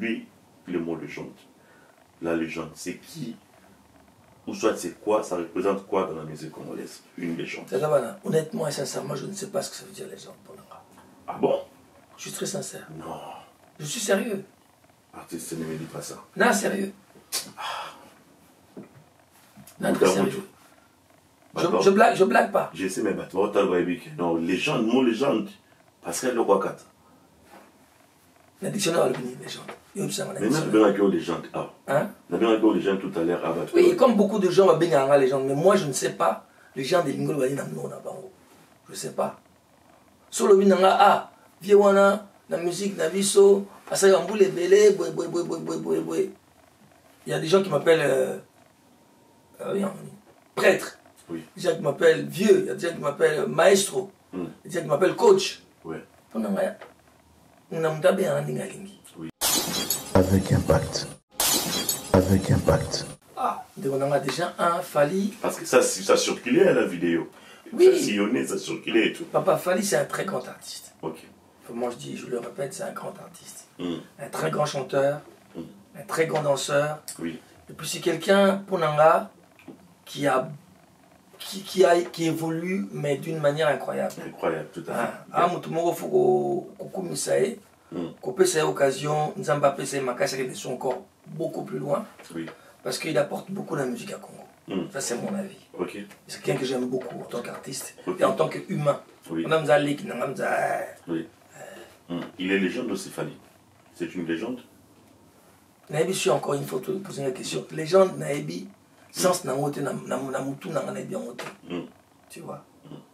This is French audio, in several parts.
aujourd'hui, le mot légende. La légende, c'est qui? Ou soit c'est quoi? Ça représente quoi dans la musique congolaise? Une légende. Honnêtement et sincèrement, je ne sais pas ce que ça veut dire légende pour nous. Ah bon? Je suis très sincère. Non. Je suis sérieux. Artiste ne me dit pas ça. Non, sérieux. Non, très sérieux. Je blague pas. Je sais, mais non, légende, mot légende. Pascal le Kwakat. La dictionnaire est légende. Mais même bien avec les légendes. Hein? On a bien avec les légendes tout à l'heure. Oui, comme beaucoup de gens, on va bien les légendes. Mais moi, je ne sais pas. Les gens des Lingol, je ne sais pas. Sur le Binanga, Viewana, la musique, la viso, Asayambou, les belés, il y a des gens qui m'appellent prêtre. Oui. Des gens qui m'appellent vieux. Il y a des gens qui m'appellent maestro. Il y a des gens qui m'appellent coach. Oui. Oui. Avec impact. Avec impact. Ah, on a déjà un Fally. Parce que ça circulait à la vidéo. Oui. Ça sillonnait, ça circulait et tout. Papa Fally, c'est un très grand artiste. Ok. Moi je dis, je le répète, c'est un grand artiste. Un très grand chanteur, un très grand danseur. Oui. Et puis c'est quelqu'un, pour Nanga, qui évolue, mais d'une manière incroyable. Incroyable, tout à fait. Ah, il faut qu'on cette occasion, Nzamba Pese Makasa qui est encore beaucoup plus loin. Oui. Parce qu'il apporte beaucoup la musique à Congo. Ça, c'est mon avis. Okay. C'est quelqu'un que j'aime beaucoup en tant qu'artiste et en tant qu'humain. Oui. Oui. Il est légende aussi, Fally. C'est une légende? Naïbi, je suis encore une fois te poser une question. Légende, Naïbi, sens Namote, Namutu, Nanaïbi, tu vois.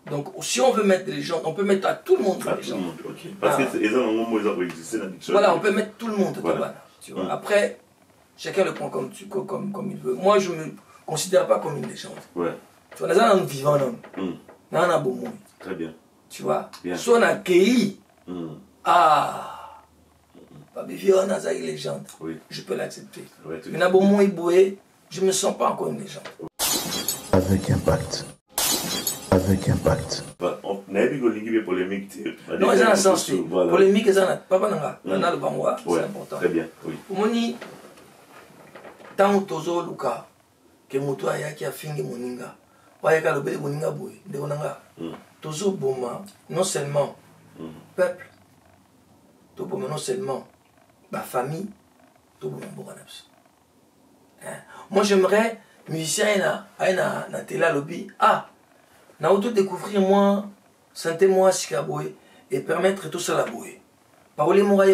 Donc, si on veut mettre des légendes, on peut mettre à tout le monde. À tout le monde, ok. Parce que les gens ont existé dans l'addiction. Voilà, on peut mettre tout le monde. Voilà. Tu vois. Après, chacun le prend comme il veut. Moi, je ne me considère pas comme une légende. Ouais. Tu vois, les gens sont vivants, non? Non, on bon. Très bien. Tu vois. Soit on a accueilli. Ah, pas vivant dans une légende. Oui. Je peux l'accepter. Ouais, mais on bon je ne me sens pas encore une légende. Avec impact. Avec impact. On a eu polémique. Non, c'est un sens. Polémique, c'est un papa nanga. Le bangwa, c'est important. Très bien, oui. Pour moi, tant tozo luka que moto ayaki afingi moninga. Wayaka le beli moninga boy. De onanga. Tozo boma non seulement peuple, to boma non seulement ma famille, to boma bokanapso. Moi, j'aimerais musicien na télé lobby. Ah. Na auto découvrir moi, santé moi Sikaboué et permettre tout ça la bouée. Parole moi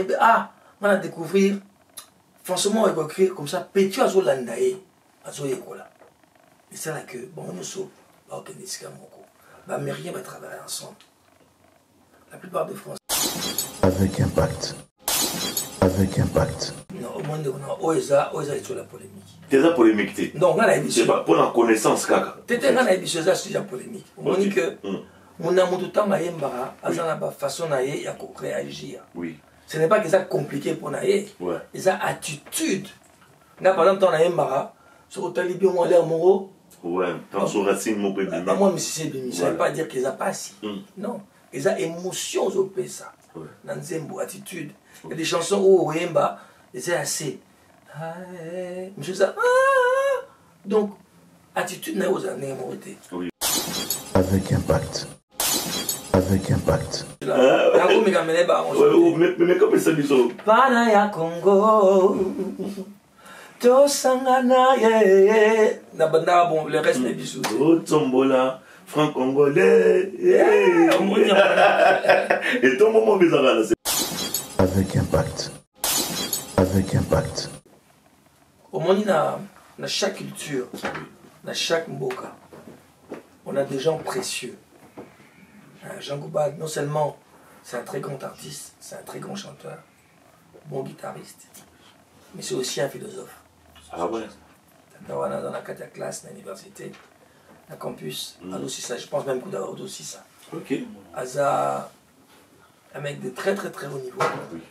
on a découvrir franchement on va écrire comme ça petit azo landae azo yekola. Et c'est là que bon nous sommes ba okende sikamoko. Ba mérien va travailler ensemble. La plupart des Français avec impact. Avec impact. Non, au monde on a oza sur la polémique. C'est la polémique. Non, on a c'est pas pour la connaissance kaka. T'étais on a émission ça sur la polémique. On dit que mon amour tout temps ayembara azana ba façon naie ya ko réagir. Oui. Ce n'est pas que ça compliqué pour naie. Ouais. Et ça attitude. Là par exemple ton ayembara sur talibio moi l'air moro. Ouais, dans son racine mon bébé. Moi mais c'est bimi, ça veut pas dire qu'ils a pas si. Non, ils a émotion au ça. Dans zembo attitude. Il y a des chansons où oyemba et c'est assez. Monsieur ça. Donc attitude n'a aux années morité. Oui. Avec impact. Avec impact. Mais comme ça dit Pana ya Congo. Tosangana ye. Na banda bon le reste des bisous. Tombola. Franc congolais. Et ton moment bizarre. Avec impact. Avec impact. Au moins, dans chaque culture, dans chaque mboka, on a des gens précieux. Jean Gouba, non seulement c'est un très grand artiste, c'est un très grand chanteur, bon guitariste, mais c'est aussi un philosophe. Ah ouais? Dans la classe, dans l'université, la campus, aussi ça, je pense même que d'avoir aussi ça. Ok. Aza, un mec de très très très haut niveau,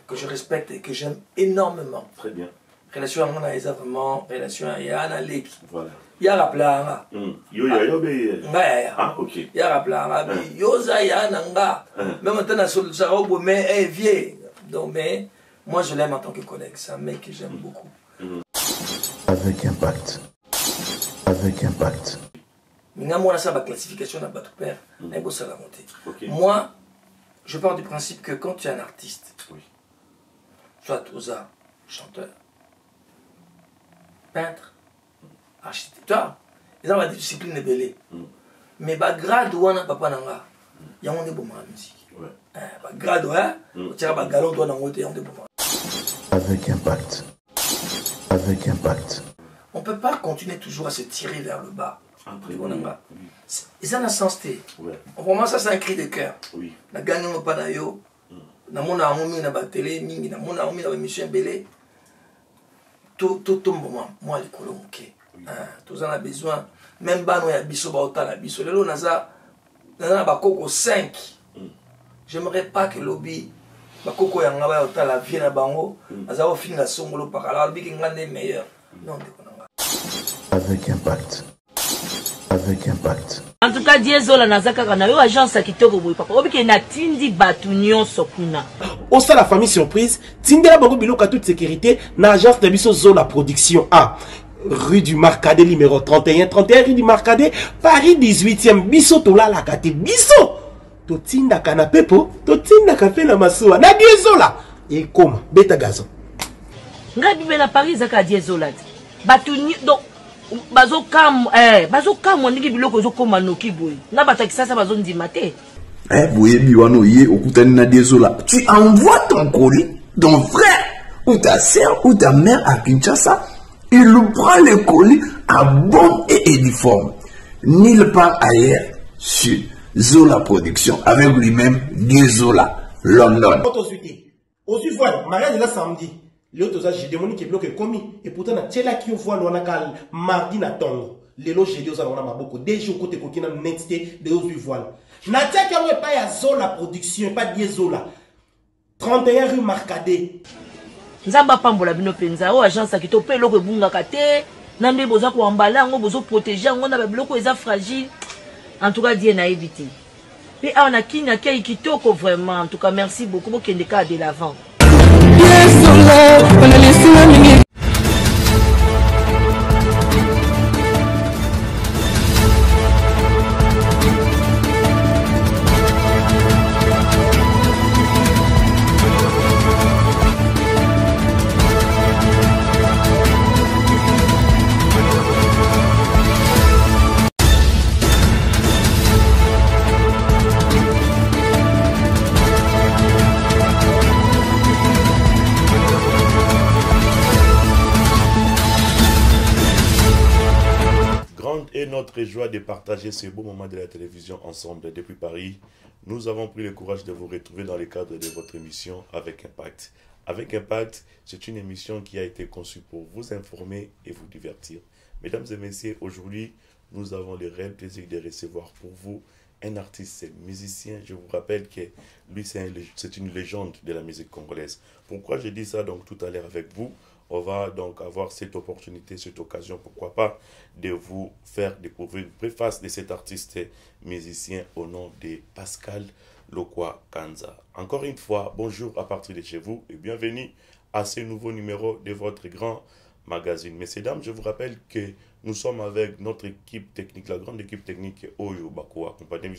que je respecte et que j'aime énormément. Très bien. Relation à mon aïsa vraiment, relation à Yana Lake. Voilà. Yara planga. Yo ya yo be. Ah ok. Yara planga. Yoza yana nga. Même maintenant sur le Sarobo mais vieux. Donc mais Moi, je l'aime en tant que collègue. C'est un mec que j'aime beaucoup. Avec impact. Avec impact. Maintenant, moi, ça, ma classification n'a pas tout père. Moi, je pars du principe que quand tu es un artiste, soit Oza, chanteur, peintre, architecte, ils ont des disciplines belées. Mais bah grade ou on papa nanga, il y a un bon la musique. Bah grade tu as bah galon toi dans côté on bon. Avec impact. Avec impact. On peut pas continuer toujours à se tirer vers le bas. Et ça n'a sens té. Vraiment ça c'est un cri de cœur. La gagne on pas d'ailleurs. Na mona amomi na ba télé mingi na mona amomi na ba émission belé. Tout moment moi les colons OK. Tous en a besoin. Même bano ya biso ba otala biso lelo naza ba koko 5. J'aimerais pas que lobby ba koko ya ngaba otala vie na bango aza o finga songolo pakala lobby ki ngane meilleur. Non dekonanga. Avec impact. Avec impact. En tout cas Diezola nazaka kana yo agence kitoko boy papa obiki na tindi batu nyonso kuna. Au sein la famille surprise, tindela bango biloko toute sécurité na agence de biso Zola Production A. Rue du Marcadet numéro 31 rue du Marcadet Paris 18e biso tola la kate biso totinda canapé po totinda café na masuwa na Diezola et comme beta gazon Ngabi be na Paris zaka Diezola batu donc bazo kam ndiki biloko zo koma noki boy na batakisa sa bazo ndima te boye biwano ye okutani na Diezola tu envoies ton colis ton frère ou ta sœur ou ta mère à Kinshasa. Il prend le colis à bon et uniforme. Nulle part ailleurs sur Zola Production avec lui-même Diezola London. Aussi voilà, mariage là samedi. L'autre j'ai demandé que bloque commis et pourtant na tela qui voit le nakal mardi na tongo. Lelo j'ai dit aux alona maboko déjà côté kokina netité de aussi voilà. Na tia qui a pas ya Zola Production pas Diezola. 31 rue Marcadet. Nzamba pambola bino penza o agence akito pe loko ebungaka te nande boza ko ambala ngo bozo protéger ngo na ba biloko eza fragile en tout cas die na éviter pe a on a kinya kei kitoko vraiment en tout cas merci beaucoup pour kende ka de l'avant. Et notre joie de partager ce beau moment de la télévision ensemble depuis Paris. Nous avons pris le courage de vous retrouver dans le cadre de votre émission Avec Impact. Avec Impact, c'est une émission qui a été conçue pour vous informer et vous divertir. Mesdames et messieurs, aujourd'hui, nous avons le réel plaisir de recevoir pour vous un artiste musicien. Je vous rappelle que lui, c'est une légende de la musique congolaise. Pourquoi je dis ça donc tout à l'heure avec vous? On va donc avoir cette opportunité, cette occasion, pourquoi pas, de vous faire découvrir une préface de cet artiste musicien au nom de Pascal Lokwa Kanza. Encore une fois, bonjour à partir de chez vous et bienvenue à ce nouveau numéro de votre grand magazine. Messieurs, dames, je vous rappelle que nous sommes avec notre équipe technique, la grande équipe technique Oyo Bako, accompagnée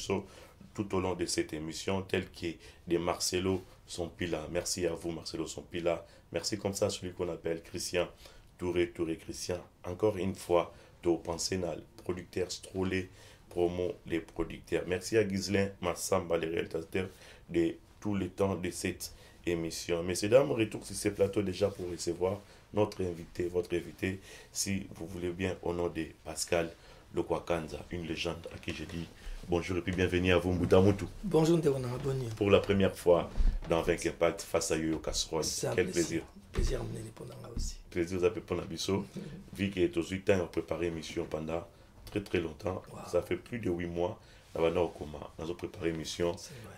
tout au long de cette émission, telle que de Marcelo Sompila. Merci à vous, Marcelo Sompila. Merci comme ça à celui qu'on appelle Christian Touré Christian. Encore une fois, de Pensénal, producteur Strolé, promo les producteurs. Merci à Ghislain Massamba, les réalisateurs de tout le temps de cette émission. Messieurs, dames, retour sur ces plateaux déjà pour recevoir notre invité, votre invité, si vous voulez bien, au nom de Pascal Lokwa Kanza, une légende à qui je dis bonjour et puis bienvenue à vous, Mbutamutu. Bonjour, Ndéronaboni. Pour la première fois dans 20 Impact face à Yoyo Casserole. Quel plaisir. Plaisir à mener pour nous aussi. Plaisir à pour Nabiso. Vu qu'il est aux 8 ans, on a préparé l'émission pendant très longtemps. Wow. Ça fait plus de 8 mois. Nous avons préparé l'émission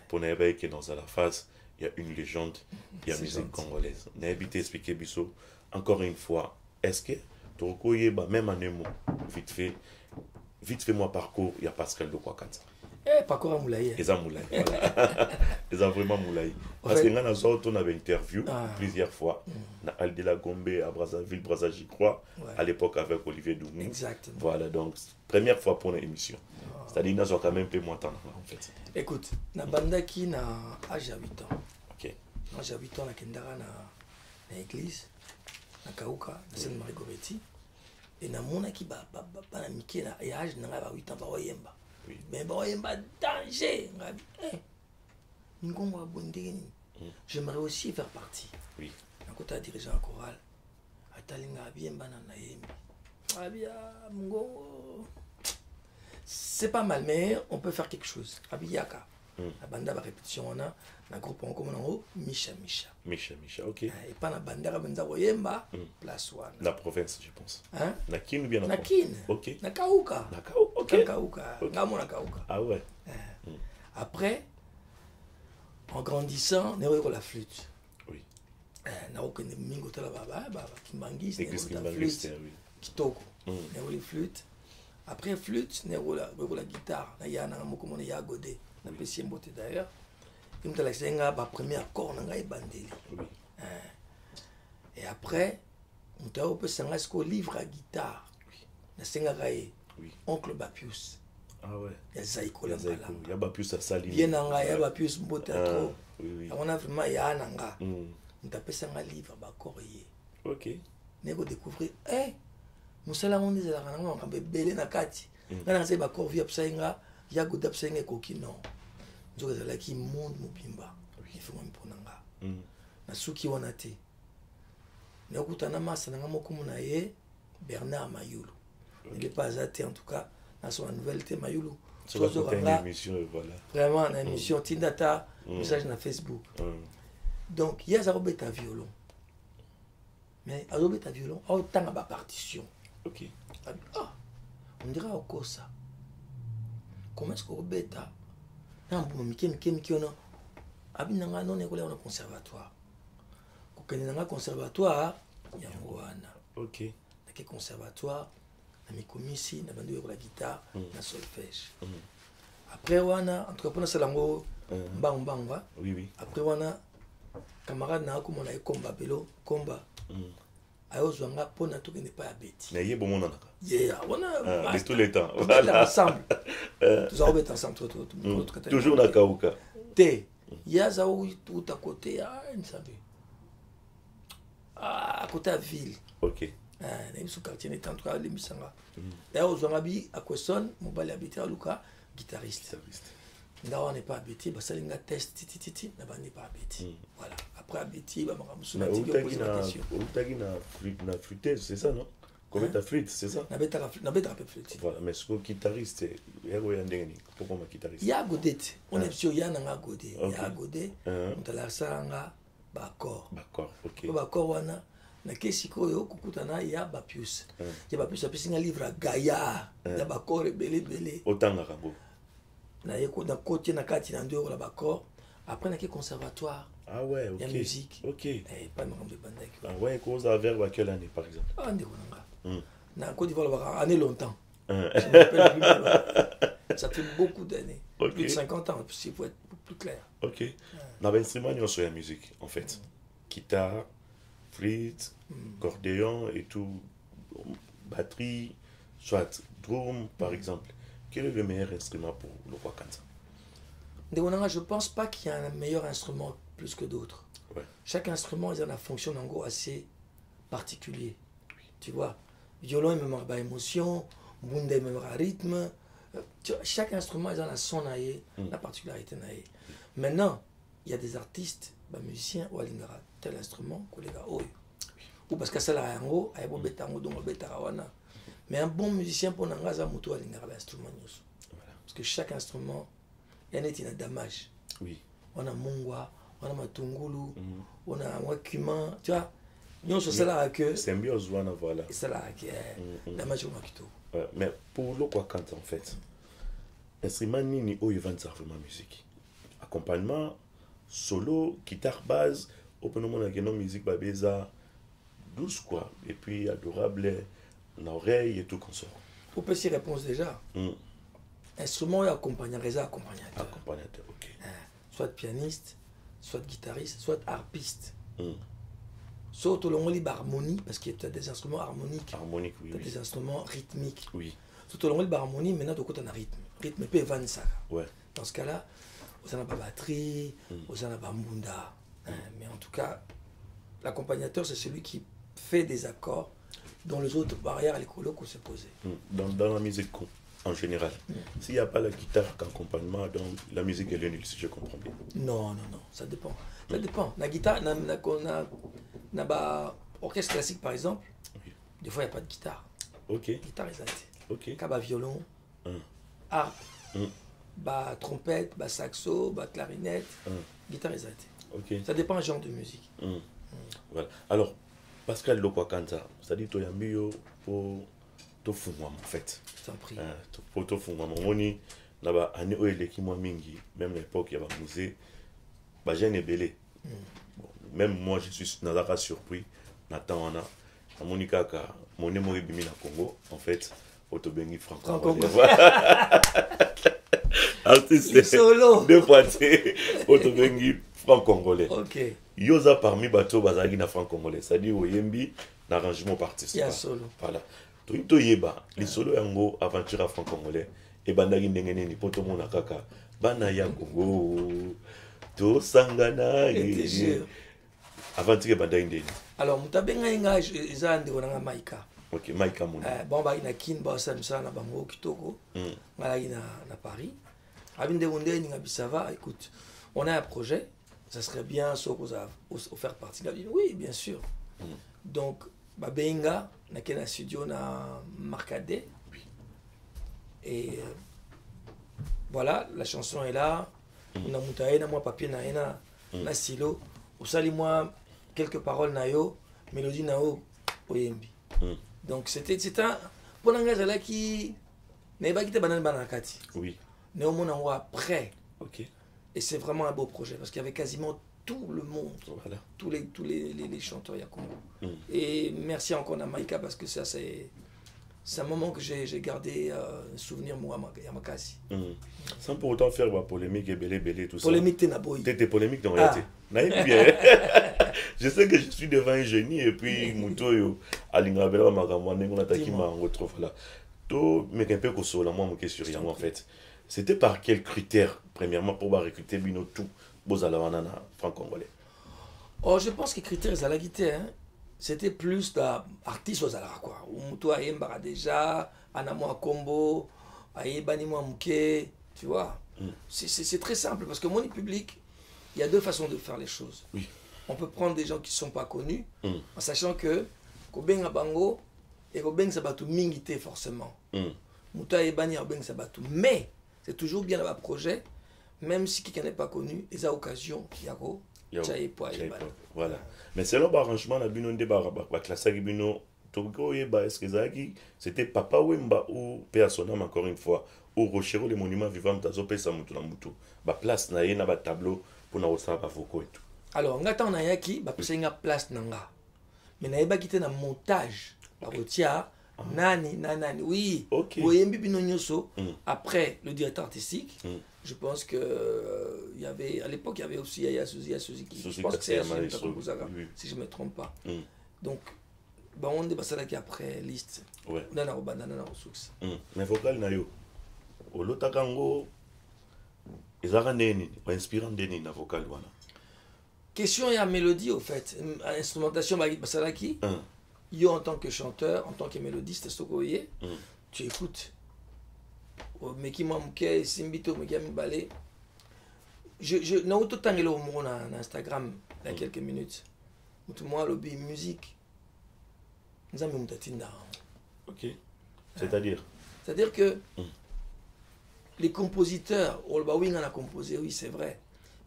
pour nous que dans la phase, il y a une légende, il y a la musique congolaise. Nous avons habité expliquer Bisso. Encore une fois, est-ce que tu reconnais même en un mot, vite fait mon parcours, il y a Pascal Lokwa Kanza. Pas quoi moulaye. Ils ont moulaye. Voilà. Ils ont vraiment moulaye. Parce que on avait interview plusieurs fois. Na Aldila Gombe à Brazzaville, Brazzaville, j'y crois. À l'époque avec Olivier Doumou. Exactement. Voilà, donc première fois pour une émission. C'est-à-dire qu'ils ont quand même peu moins de temps en fait. Écoute, na banda qui na âge à 8 ans. Ok. Âge à 8 ans, na kendara na église, na Kauka, na Sainte Marie Goretti. Et na mona qui ba na mike na âge na 8 ans ba oyemba. Oui. Mais ba oyemba danger. Ngongo abondeni. J'aimerais aussi faire partie. Oui. Na kota dirigeant choral. Atalinga abiemba na yembi. Abia ngongo. C'est pas mal, mais on peut faire quelque chose. Abiyaka. La banda va répétition, on a un groupe en commun en haut, Misha. Misha, ok. Et pas la banda va venir Woyemba, place one. La province, je pense. Hein? Nakin ou bien Nakin. Ok. Nakauka. Ok. Nakauka. Nakauka. Ah ouais. Après, en grandissant, on a eu la flûte. Oui. On a eu mingo tala baba, Kimbangis, la flûte. Kitoko. On a eu les flûtes. Après flûte, on a eu la guitare. On a eu la godé. On a eu la d'ailleurs. Et on a eu la première accord, on a eu bandeli. Et après, on a eu le livre à guitare. On a eu Oncle Bapius. Ah ouais. Il y a Zaïko il y a Bapius à Saline. Bien nanga, il y a Bapius Mbote à trop. Oui. On a vraiment, il y a nanga. On a eu un livre à Corée. Ok. On a découvert, musala on disait la on a belé na kati ngana se ba ko via psainga ya goda psainga ko kino nzoka za ki monde mobimba il faut même ponanga na suki wana te na kutana masa na moko muna ye Bernard Mayulu il est pas até en tout cas na son nouvelle te Mayulu sur la émission voilà vraiment na émission tindata message na Facebook donc il y a Robeta violon mais Robeta violon autant ba partition. Ok. Ah, on dirait au Kosa. Comment est-ce qu'on bêta? Non, bon, Mickey, on a. Abinanga non école au conservatoire. Quand on a un conservatoire, il y a un Goana. Ok. Il y a un conservatoire, on a commis ici, on a vendu la guitare, on a solfège. Après, on a entrepreneur Salango, Bang. Oui. Après, on a camarade, on a combat vélo, combat. Ayozwanga pona to n'est pas abeti. Na yebo mona naka. Yeah, on a de tous les temps. Voilà, ensemble. Tous en être ensemble toujours na Kauka. Te. Yaza ou tout à côté il savait. À côté à ville. OK. Na sous quartier n'est en tout cas lemisanga. Ayozwanga bi à Kwesson, mon bali habité à Luka, guitariste. On n'est pas habité, bah ça l'inga test titi na bandi pas habité. Voilà. Après habité bah maramusu na question. Na flûte, c'est ça non? Comment ta flûte, c'est ça? Na beta flûte. Voilà, mais ce guitariste, yego ya ndengeni, pourquoi ma guitariste? Ya godet. On est sur ya nanga godé. Ya godé. On t'a la sanga ba accord. OK. Ba accord wana na kesiko yo kukutana ya Bapius. Ya Bapius a pesi un livre à Gaïa. Ya ba accord belé. Otanga kango. Na yeko na côté na kati na ndo la ba accord. Après na ke conservatoire. Ah ouais, OK. La musique. OK. Pas de bandek. Ah ouais, cause à vers à quelle année par exemple? Ah ndeko nanga. Na Côte d'Ivoire année longtemps. Je me rappelle plus bien. Ça fait beaucoup d'années. Okay. Plus de 50 ans, s'il faut être plus clair. OK. Dans l'instrument, il y a la musique, en fait. Guitare, flûte, accordéon et tout. Batterie, soit drum, par exemple. Quel est le meilleur instrument pour le roi Kanza? Je ne pense pas qu'il y a un meilleur instrument plus que d'autres. Ouais. Chaque instrument, il a une fonction en gros assez particulier. Oui. Tu vois, violon, il me marque émotion, bunda, il me marque rythme. Chaque instrument, il a son aïe, la particularité naïe. Maintenant, il y a des artistes, des musiciens, ou alingara tel instrument, collègue ou parce que ça l'a un haut, il y a un bétango, donc bétarawana. Mais un bon musicien pour n'engager un moto alingara l'instrument. Parce que chaque instrument, il y a un damage. Oui. On a mongwa, on a matungulu, on a wakuma, tu vois. Nous sommes là que. Symbiose, voilà. C'est là que damage au makito. Mais pour le quoi quand en fait, instrument nini o yvan vraiment musique. Accompagnement, solo, guitare basse, open moment avec une musique babeza, douce quoi, et puis adorable, l'oreille et tout comme ça. Pour petite réponse déjà. instrument et accompagnateur. Accompagnateur, ok. Soit pianiste, soit guitariste, soit harpiste. Mm. Soit au long de harmonie, parce qu'il y a des instruments harmoniques. Harmonique, oui. Tu as des instruments rythmiques. Oui. Surtout au long de harmonie, maintenant, tu as un rythme. Rythme peut vendre ça. Ouais. Dans ce cas-là, on n'a pas batterie, on n'a pas mbunda. Mais en tout cas, l'accompagnateur, c'est celui qui fait des accords dont les autres barrières et les colloques se poser. Dans la musique en général, s'il n'y a pas la guitare qu'accompagnement, donc la musique est nulle, si je comprends bien. Non, ça dépend. Ça dépend. La guitare, orchestre classique par exemple, des fois il n'y a pas de guitare. Ok. Guitare est ok. Kaba violon, harpe, trompette, saxo, clarinette, guitare est ok. Ça dépend du genre de musique. Voilà. Alors, Pascal Lokwakanta, c'est-à-dire que tu pour te fumam en fait. T'en prie. Pour te fumam. On y a un année qui m'a mingi, même l'époque il y a un musée, j'ai un belé. Même moi je suis surpris. Nathan on a Monica mon émoi bimi na Congo en fait autobengi franco-congolais. Artiste solo. Deux fois autobengi franco-congolais. OK. Yoza parmi bateau bazagi na franco-congolais, c'est-à-dire oyembi n'arrangement participant. Il y a solo. Voilà. To yeba les solo yango aventure franco-congolais et bandagi ndengene ni poto mona kaka bana ya Congo to sangana aventure bandagi ndeni. Alors mutabenga inga izande onanga Maika. OK, Maika mona. Bon ba ina kin ba samsa na bango kitoko. Malagi na Paris. Abinde wonde ni ngabisava, écoute, on a un projet, ça serait bien ce qu'on a offert partie. Il a dit oui, bien sûr. Donc Babenga na kena studio na Marcadet. Oui. Et voilà, la chanson est là. On a monté na moi papier na stylo. Osali moi quelques paroles na yo, mélodie na yo oyembi. Donc c'était un pour langage là qui n'est pas quitté banane banakati. Oui. Néanmoins on voit après. OK. Et c'est vraiment un beau projet parce qu'il y avait quasiment tout le monde, voilà. tous les chanteurs Yakongo. Et merci encore à Maïka parce que ça c'est un moment que j'ai gardé un souvenir moi à Makasi. Sans pour autant faire la polémique et belé tout ça. Polémique t'es naboy. T'es polémique dans réalité. Je sais que je suis devant un génie et puis Moutoyo alingabela magamane on attaque ma retrouve là. To mais un peu que sur la moi mon question en fait. C'était par quels critères premièrement pour recruter bino tout bozalawana franco-congolais. Oh, je pense que les critères à la guitare, c'était plus d'artistes aux alara quoi. Umuto ayembara déjà, anamo akombo, ayebani mo amuke, tu vois. C'est très simple parce que mon public, il y a deux façons de faire les choses. Oui. On peut prendre des gens qui ne sont pas connus, en sachant que kobenga bango et kobenga sabatu mingité forcément. Muto ayebani kobenga sabatu, mais c'est toujours bien dans le projet, même si quelqu'un n'est pas connu, il y a occasion qu'il y a voilà. Mais selon l'arrangement, la bino de classe bino Togo yeba est-ce que c'était Papa Wemba ou Père Sonam encore une fois ou Rochero les monuments vivants tazo pesa mutu na mutu. Ba place na yena ba tableau pour na osala ba voko et tout. Alors ngata na yaki ba pesa nga place nanga. Mais na yeba kité na montage. Ba rotia nani oui. Boyembi bino nyoso après le directeur artistique. Je pense que il y avait à l'époque il y avait aussi Yaya Suzy qui je pense que c'est si je me trompe pas. Donc bah on dépasse là qui après liste. Ouais. Nana banana ressources. Mais vocal na yo. O lotakango ezaka neni ba inspirant deni na vocal wana. Question et à mélodie au fait, instrumentation basalaki. Yo en tant que chanteur, en tant que mélodiste sokoye, tu écoutes mais qui manquait Simbito mais qui a mis balé je n'ai autant tangelo au monde na Instagram il y a quelques minutes moi lobby musique nous avons mutatinda. OK. C'est-à-dire que les compositeurs Olbawing en a composé oui c'est vrai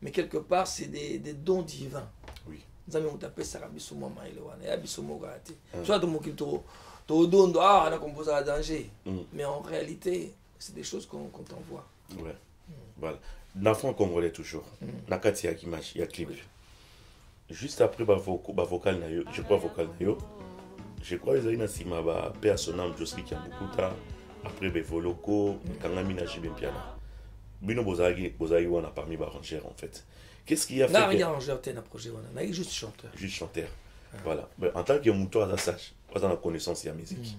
mais quelque part c'est des dons divins. Oui. Nous avons tapé ça biso mama ile wana ya biso mogati soit to mokito to dondo on a composé à danger mais en réalité c'est des choses qu'on t'envoie. Ouais. Voilà. L'enfant congolais toujours. Nakati ya image, ya clip. Juste après vocal na yo, je crois vocal na yo. Je crois ils ont sima ba Père Sonam Josri qui a beaucoup ta après Bevoloko, Kangamina Jibé Piana. Bino Bozagi on a parmi arrangeurs en fait. Qu'est-ce qu'il y a fait? Non, il y a arrangeur, t'es un projet, on a juste chanteur. Juste chanteur. Voilà. Mais en tant que mouton à sage, on a la connaissance de la musique.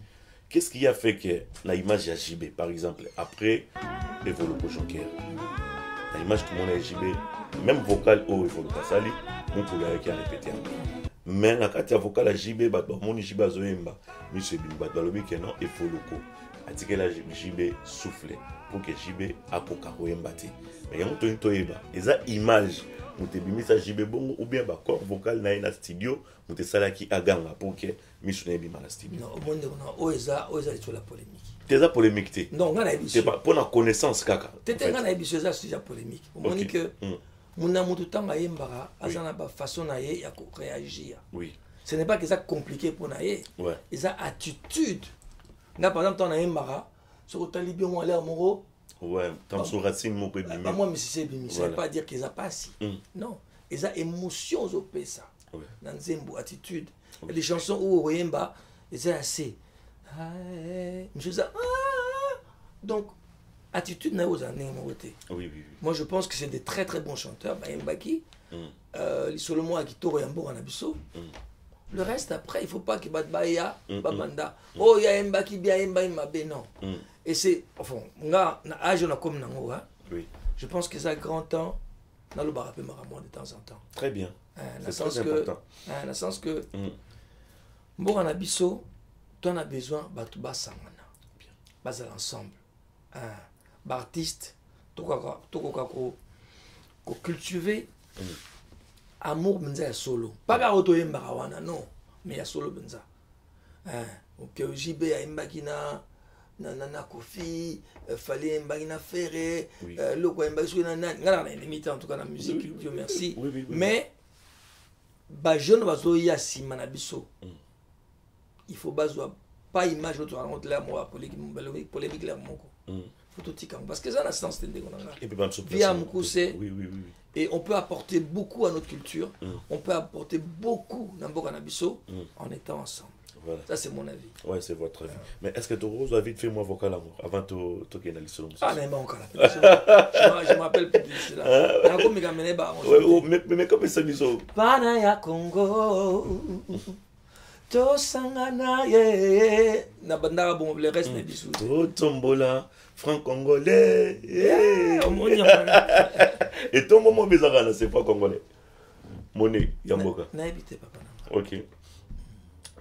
Qu'est-ce qui a fait que l'image de JB, par exemple, après Evoloko Jonker, l'image que mon a JB, même vocal au Evoloko Sali, on peut y répéter. Mais la carte vocal à JB, mon JB a zoemba, monsieur Bimba, balobi que non, Evoloko, a dit que la JB soufflait pour que JB a kokaro embate. Mais il y a un peu et ça image. Mouté bimisa JB bongo ou bien ba corps vocal na ina studio mouté salaki aganga pour que misune bima na studio. Non, au monde on oza sur la polémique. T'es la polémique té. Non, ngana ebiso. C'est pas pour la connaissance kaka. T'es ngana ebiso ça sur la polémique. Au monde que muna mutu tanga yembara azana ba façon na ye ya réagir. Oui. Ce n'est pas que ça compliqué pour na ye. Ouais. Et ça attitude. Nga par exemple ton na yembara sur talibio mo l'air moro. Ouais, tant sur racine mon peu bimi. Moi mais c'est bimi, ça veut pas dire qu'ils a pas si. Non, ils a émotions au pesa. Ouais. Dans zembo attitude. Et les chansons où Oyemba, ils a assez. Monsieur ça. Donc attitude n'a aux années mon côté. Oui. Moi je pense que c'est des très très bons chanteurs, Mbaki. Les Solomon Akitoro Yambo Anabiso. Le reste après, il faut pas qu'il batte Baya, Babanda. Oh, il y a Mbaki bien Mbaye non. Et c'est, enfin, âge on a comme Nangoa. Oui. Je pense que ça grand temps, dans le barapé Maramon de temps en temps. Très bien. C'est très important. Dans le sens que, bon, en abisso, tu as besoin de bas sangana. Bas à l'ensemble. Artiste, tu as cultiver amour benza solo. Pas garoto yembarawana, non. Mais il y a solo benza. Ok, JB a imbakina. Nana Kofi, fallait Mbagina Ferré, le quoi Mbagina Nana, limité en tout cas la musique, Dieu merci. Oui. Mais, bah jeune vaso yasi manabiso. Il faut pas image autour à l'autre là, moi, polémique là, mon coup. Faut tout tirer parce que ça n'a sens de et puis même via Mukuse. Oui. Et on peut apporter beaucoup à notre culture. On peut apporter beaucoup dans Bokanabiso en étant ensemble. Voilà. Ça, c'est mon avis. Ouais, c'est votre avis. Mais est-ce que tu oses vite faire moi vocal amour avant de toquer dans l'histoire? Ah, mais encore là. Je me rappelle plus de cela. Mais comme ça, nous sommes. Panaya Congo. Tosangana ye. Na bandara bon, le reste n'est bisous. Oh, Tombola, franc congolais. Et ton moment bizarre, c'est pas congolais. Monnaie, Yamboka. N'habitez papa. Ok.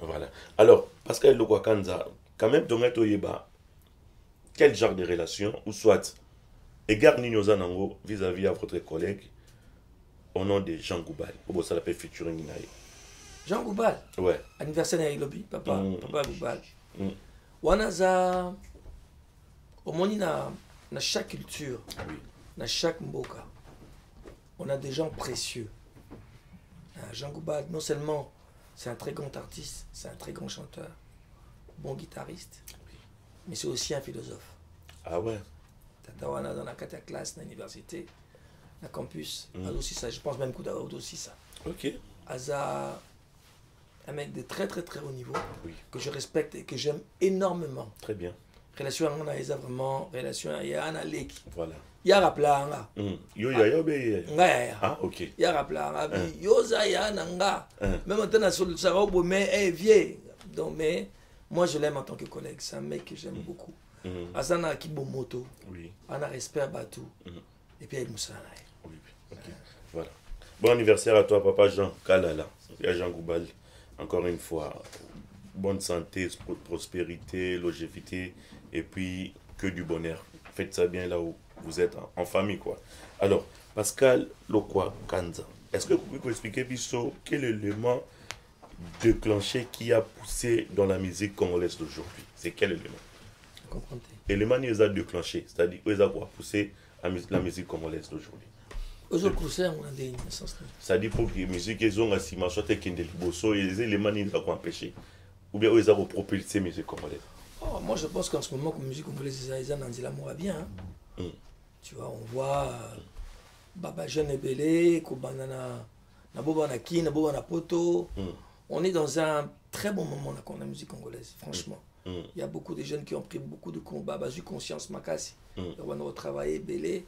Voilà. Alors, parce que le Kwakanza, quand même, quel genre de relation, ou soit, égard Nino Zanango vis-à-vis à votre collègue, au nom de Jean Goubal, ou ça l'appelle featuring Naï. Jean Goubal? Ouais. Anniversaire Naï Lobby, papa Goubal. Wanaza, au moins, dans chaque culture, dans chaque mboka, on a des gens précieux. Jean Goubal, non seulement c'est un très grand artiste, c'est un très grand chanteur, bon guitariste, mais c'est aussi un philosophe. Ah ouais? Tatawana dans la classe, dans l'université, dans le campus, aussi ça, je pense même que Daoud aussi ça. Ok. Aza, un mec de très très très haut niveau, oui, que je respecte et que j'aime énormément. Très bien. Relation à mon Aïza vraiment, relation à Yana Leki. Voilà. Yara planga. Yo ya yo be. Ah ok. Yara planga. Yoza ya nanga. Même en tant que ça robe mais vieux. Donc mais moi je l'aime en tant que collègue. C'est un mec que j'aime beaucoup. Asana Kibomoto. Oui. On a respect à Batou. Et puis avec Moussa. Oui. Ok. Voilà. Bon anniversaire à toi papa Jean Kalala. Et Jean Goubal. Encore une fois, bonne santé, prospérité, longévité et puis que du bonheur. Faites ça bien là où vous êtes en famille quoi. Alors, Pascal Lokwa Kanza, est-ce que vous pouvez expliquer Bisso quel élément déclenché qui a poussé dans la musique congolaise d'aujourd'hui? C'est quel élément? Comprenez. L'élément qui les a déclenché, c'est-à-dire qui a poussé la musique congolaise d'aujourd'hui. C'est-à-dire pour que la musique ait une dimension qui est les éléments qui ont empêché ou bien ils ont propulsé la musique congolaise. Oh, moi je pense qu'en ce moment, la musique congolaise, ils ont dit l'amour bien. Hein. Tu vois, on voit Baba Jeune Ebele, Kobanana, Naboba Naki, Naboba Napoto. On est dans un très bon moment là, quand on a la musique congolaise, franchement. Il y a beaucoup de jeunes qui ont pris beaucoup de combats, eu conscience, Makasi. On a retravaillé, belé.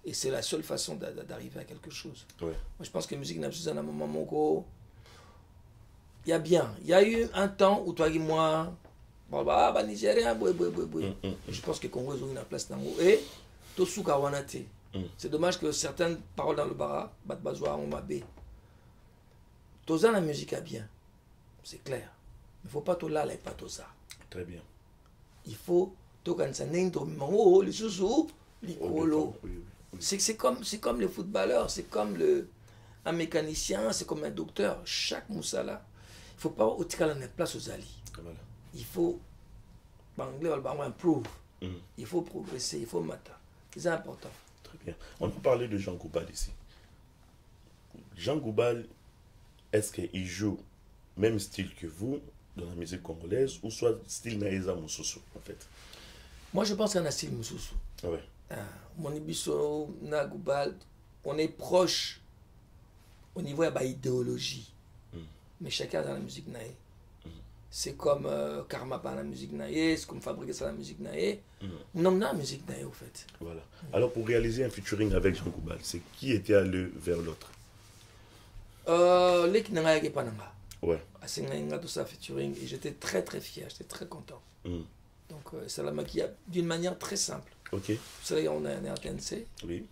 Et c'est la seule façon d'arriver à quelque chose. Ouais. Moi, je pense que la musique n'a pas un moment mongo. Il y a bien. Il y a eu un temps où toi et moi, Nigérien, je pense que Congo ont une place dans le et Tosuka Wanate. C'est dommage que certaines paroles dans le bara, Batbazoa, on m'a bé. Toza la musique a bien. C'est clair. Il ne faut pas tout là, pas tout ça. Très bien. Il faut tout quand ça n'est pas les sous les colo. C'est comme les footballeurs, c'est comme un mécanicien, c'est comme un docteur. Chaque moussala, il ne faut pas au la place aux alliés. Voilà. Il faut, en anglais, on va improve. Il faut progresser, il faut mater. C'est important. Très bien. On peut parler de Jean Goubal ici. Jean Goubal, est-ce qu'il joue même style que vous dans la musique congolaise ou soit style Naïza Moussoussou en fait? Moi je pense qu'il y a un style Moussoussou. Ouais. Mon Ibiso, Na Goubal, on est proche au niveau de l'idéologie. Mais chacun dans la musique Naï. C'est comme Karma par la musique Naïe, c'est comme Fabriquer ça la musique Naïe. On a la musique Naïe au fait. Voilà. Alors pour réaliser un featuring avec Jean Goubal, c'est qui était allé vers l'autre? Les Kinanga et Pananga. Ouais. À Sengaïnga, tout ça, featuring. Et j'étais très très fier, j'étais très content. Donc c'est la maquille d'une manière très simple. Ok. C'est là on a un RTNC. Oui.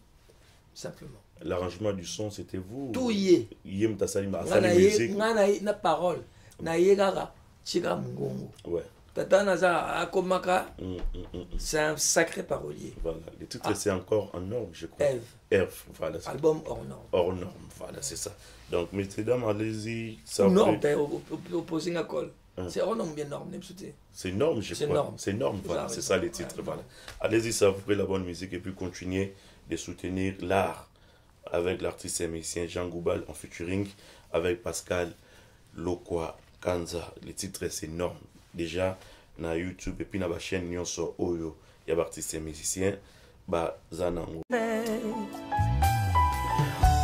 Simplement. L'arrangement du son, c'était vous? Tout y est. Yem Tassali m'a fait la musique. Na parole. Na yegara. Chiga Mungongo. Ouais. Tata Naza Akomaka. C'est un sacré parolier. Voilà. Le titre, c'est encore en norme, je crois. Eve. Voilà. Album hors norme. Hors norme, voilà, c'est ça. Donc, messieurs, dames, allez-y. Norme, opposé à col. C'est hors norme, bien norme. C'est norme, je crois. C'est norme, voilà. C'est ça les titres, voilà. Allez-y, savourer la bonne musique et puis continuer de soutenir l'art avec l'artiste et musicien Jean Goubal en featuring avec Pascal Lokwa Kanza. Le titre, c'est norme. Déjà, na YouTube et puis na chaîne Nyonso Oyo, il y a artiste et musicien. Ba Zanango.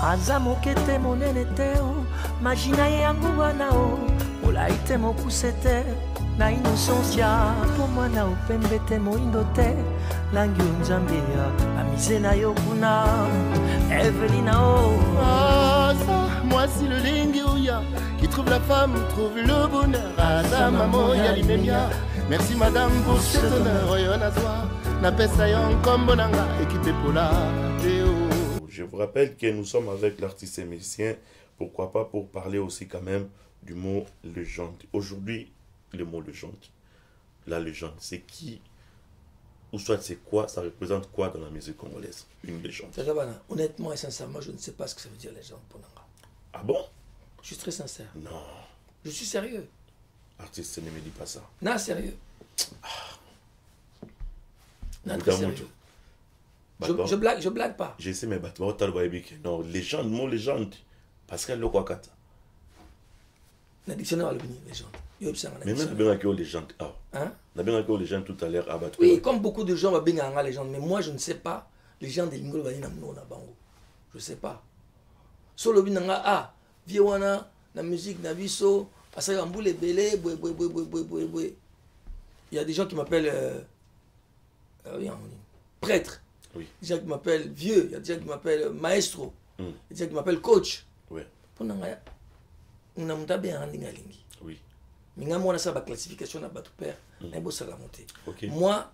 Azamo kete monene teo, magina yangu wanao, olaite mokusete, na inocentia, pomwana upembete moindote, langi unjambia, amise na yokuna, Evelina o. Moi si le lingi ouya, qui trouve la femme, trouve le bonheur, Aza maman yalimemia, merci madame pour cet honneur, oyona toi, na pesayon comme bonanga, équipé pour la théo. Je vous rappelle que nous sommes avec l'artiste et musicien, pourquoi pas pour parler aussi quand même du mot légende. Aujourd'hui, le mot légende, la légende, c'est qui, ou soit c'est quoi, ça représente quoi dans la musique congolaise, une légende? Honnêtement et sincèrement, je ne sais pas ce que ça veut dire légende pour Nanga. Ah bon? Je suis très sincère. Non. Je suis sérieux. Artiste, ne me dis pas ça. Non, sérieux. Non, très sérieux. Je blague pas. Je sais, mais non, légende, mon légende. Pascal Lokwakata. Le dictionnaire légende. Mais même bien que légende. Hein? On a bien que légende tout à l'heure. Oui, comme beaucoup de gens, on bien la légende. Mais moi, je ne sais pas. Légende de l'ingolo va dire je ne sais pas. Solo binanga viwana la musique na biso asaka mboule belé boy. Il y a des gens qui m'appellent prêtre. Oui. Il y a des gens qui m'appellent vieux, il y a des gens qui m'appellent maestro, il y a des gens qui m'appellent coach. Oui. Pour nanga on a monté bien ndinga lingi. Oui. Mais moi on a ça la classification na batu père, na bo ça la monter. Okay. Moi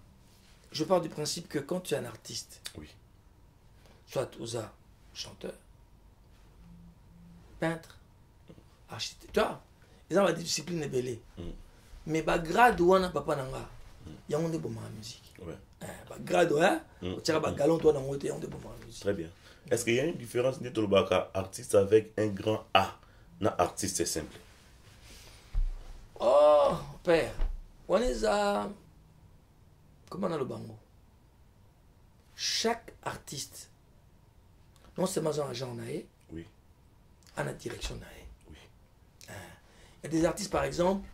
je pars du principe que quand tu es un artiste, oui, soit Oza, chanteur, peintre, architecte, tu vois, ils ont des disciplines ébellées. Mais bah grade ou on papa nanga, il y a un des bons en musique. Ouais. Bah grade hein, tu as bah galon toi dans le côté, on des bons en musique. Très bien. Est-ce qu'il y a une différence entre le baka artiste avec un grand A, na artiste simple? Oh père, on est à comment on a le bango? Chaque artiste, non seulement un agent naé, oui, à la direction naé. Oui. Il y a des artistes par exemple,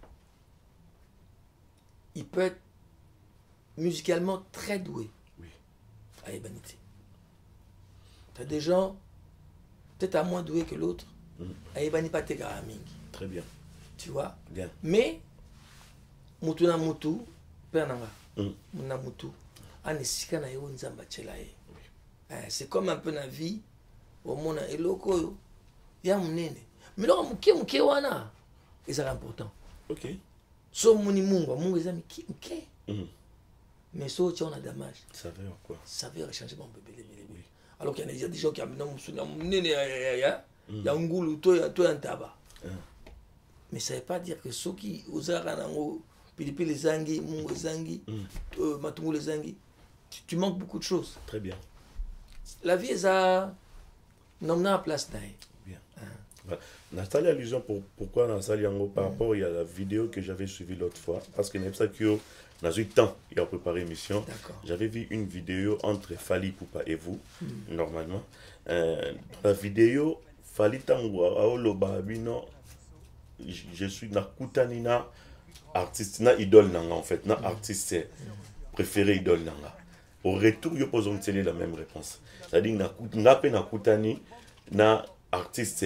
il peut être musicalement très doué. Oui. À Ebanité. Tu as des gens peut-être à moins doués que l'autre. À Ebani pas te garaming. Très bien. Tu vois? Bien. Mais mutu na mutu père nanga na mutu anesika na yo nzamba tshela ye c'est comme un peu na vie au monde eloko yo ya munene miloko muke wana c'est important. OK. So muni mungu eza muke mais so tu on a dommage ça veut quoi ça veut changer mon bébé alors qu'il y a des gens qui amènent musuna munene ya ngulu to ya ntaba mais ça veut pas dire que ceux qui osara nango pilipili zangi mungu zangi matungu zangi tu manques beaucoup de choses. Très bien. La vie est à nommer à place d'ailleurs. Bien. Voilà. Nathalie allusion pourquoi Nathalie Yango par rapport à la vidéo que j'avais suivie l'autre fois parce que n'est pas que n'a eu temps il a préparé l'émission. J'avais vu une vidéo entre Fally Ipupa et vous normalement. La vidéo Fally Tango aoloba bino je suis na kutanina artiste na idole nanga en fait na artiste préféré idole nanga. Au retour yo posons la même réponse. C'est-à-dire na pe na kutani na artiste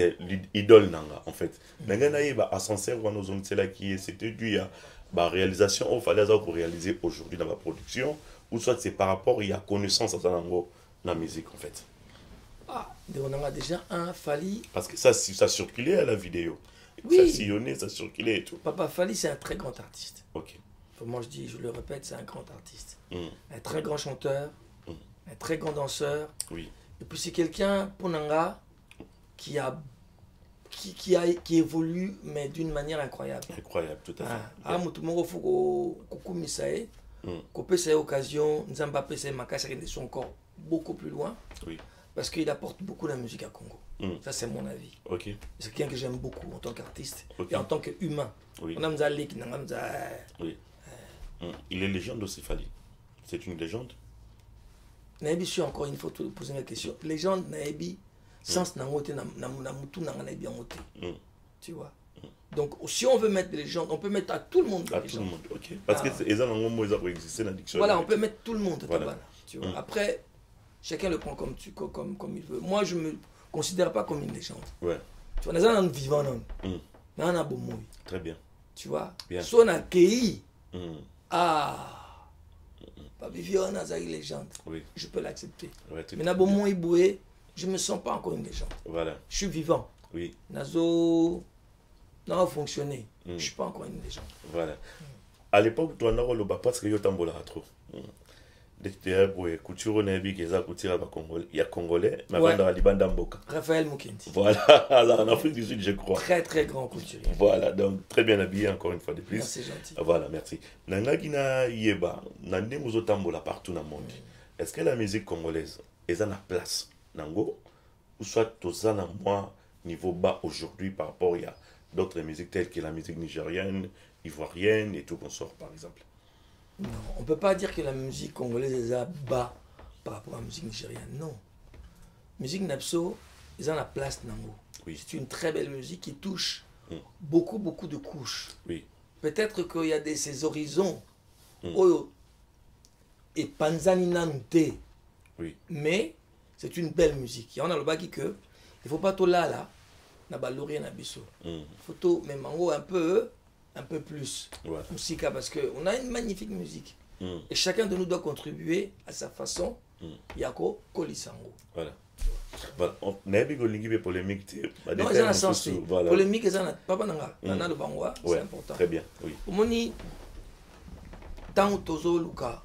idole nanga en fait. Nanga na yeba ascenseur wana ozongtsela qui c'était dû à la réalisation au fallait pour réaliser aujourd'hui dans la production ou soit c'est par rapport il y a connaissance à nango la musique en fait. Ah, on a déjà un Fally parce que ça circulait à la vidéo. Oui. Ça sillonnait, ça circulait et tout. Papa Fally c'est un très grand artiste. OK. Moi je dis, je le répète, c'est un grand artiste. Un très grand chanteur, un très grand danseur. Oui. Et puis c'est quelqu'un, pour Nanga, qui évolue, mais d'une manière incroyable. Incroyable, tout à fait. Ah, tout le monde faut qu'on cette occasion, Nzamba Pese Makasa de son corps beaucoup plus loin. Oui. Parce qu'il apporte beaucoup la musique à Congo. Ça, c'est mon avis. OK. C'est quelqu'un que j'aime beaucoup en tant qu'artiste et en tant qu'humain. Oui. On a oui. Il est légende aussi, Fally. C'est une légende. Naebi, je suis encore une fois poser la question. Légende, Naebi, sans Nangote, Namutu, Nanganabi, Angote. Tu vois. Donc, si on veut mettre des légendes, on peut mettre à tout le monde. À tout le monde, OK. Parce que les gens ont existé dans la diction. Voilà, on peut mettre tout le monde. Voilà. Tu vois. Après, chacun le prend comme il veut. Moi, je ne me considère pas comme une légende. Ouais. Tu vois, on a un vivant, non. Mais on a bon mot. Très bien. Tu vois. Bien. Soit on a accueilli. Pas vivant, on a une légende. Oui. Je peux l'accepter. Ouais, mais na bon mot iboué, je ne me sens pas encore une légende. Voilà. Je suis vivant. Oui. Nazo n'a fonctionné. Je ne suis pas encore une légende. Voilà. À l'époque, tu as un parce que tu as trop. Couture Nebi qui est couture il y a Congolais, mais avant Libanda Mboka. Raphaël Mukendi. Voilà, en Afrique du Sud, je crois. Très très grand couturier. Voilà, donc très bien habillé encore une fois de plus. Merci, gentil. Voilà, merci. Nangagina Yeba, Nande Muzotambola partout dans le monde. Est-ce que la musique congolaise est à la place Nango ou soit tous à moi niveau bas aujourd'hui par rapport à d'autres musiques telles que la musique nigérienne, ivoirienne et tout qu'on sort par exemple? Non, on ne peut pas dire que la musique congolaise est bas par rapport à la musique nigérienne. Non. La musique Napso, ils ont la place Nango. Oui. C'est une très belle musique qui touche beaucoup de couches. Oui. Peut-être qu'il y a ces horizons. Et Panzani Nante. Oui. Mais c'est une belle musique. Et on a le baki que il ne faut pas tout là, na balori na biso. Il faut tout, mais mango un peu plus. Ouais. Musique, parce qu'on a une magnifique musique. Et chacun de nous doit contribuer à sa façon. Yako Kolisango. Voilà. Voilà. On n'a pas de polémique. Non, ils ont un sens. Polémique, ils ont pas le bangwa. C'est important. Très bien. Oui. Omoni, tant tozo luka,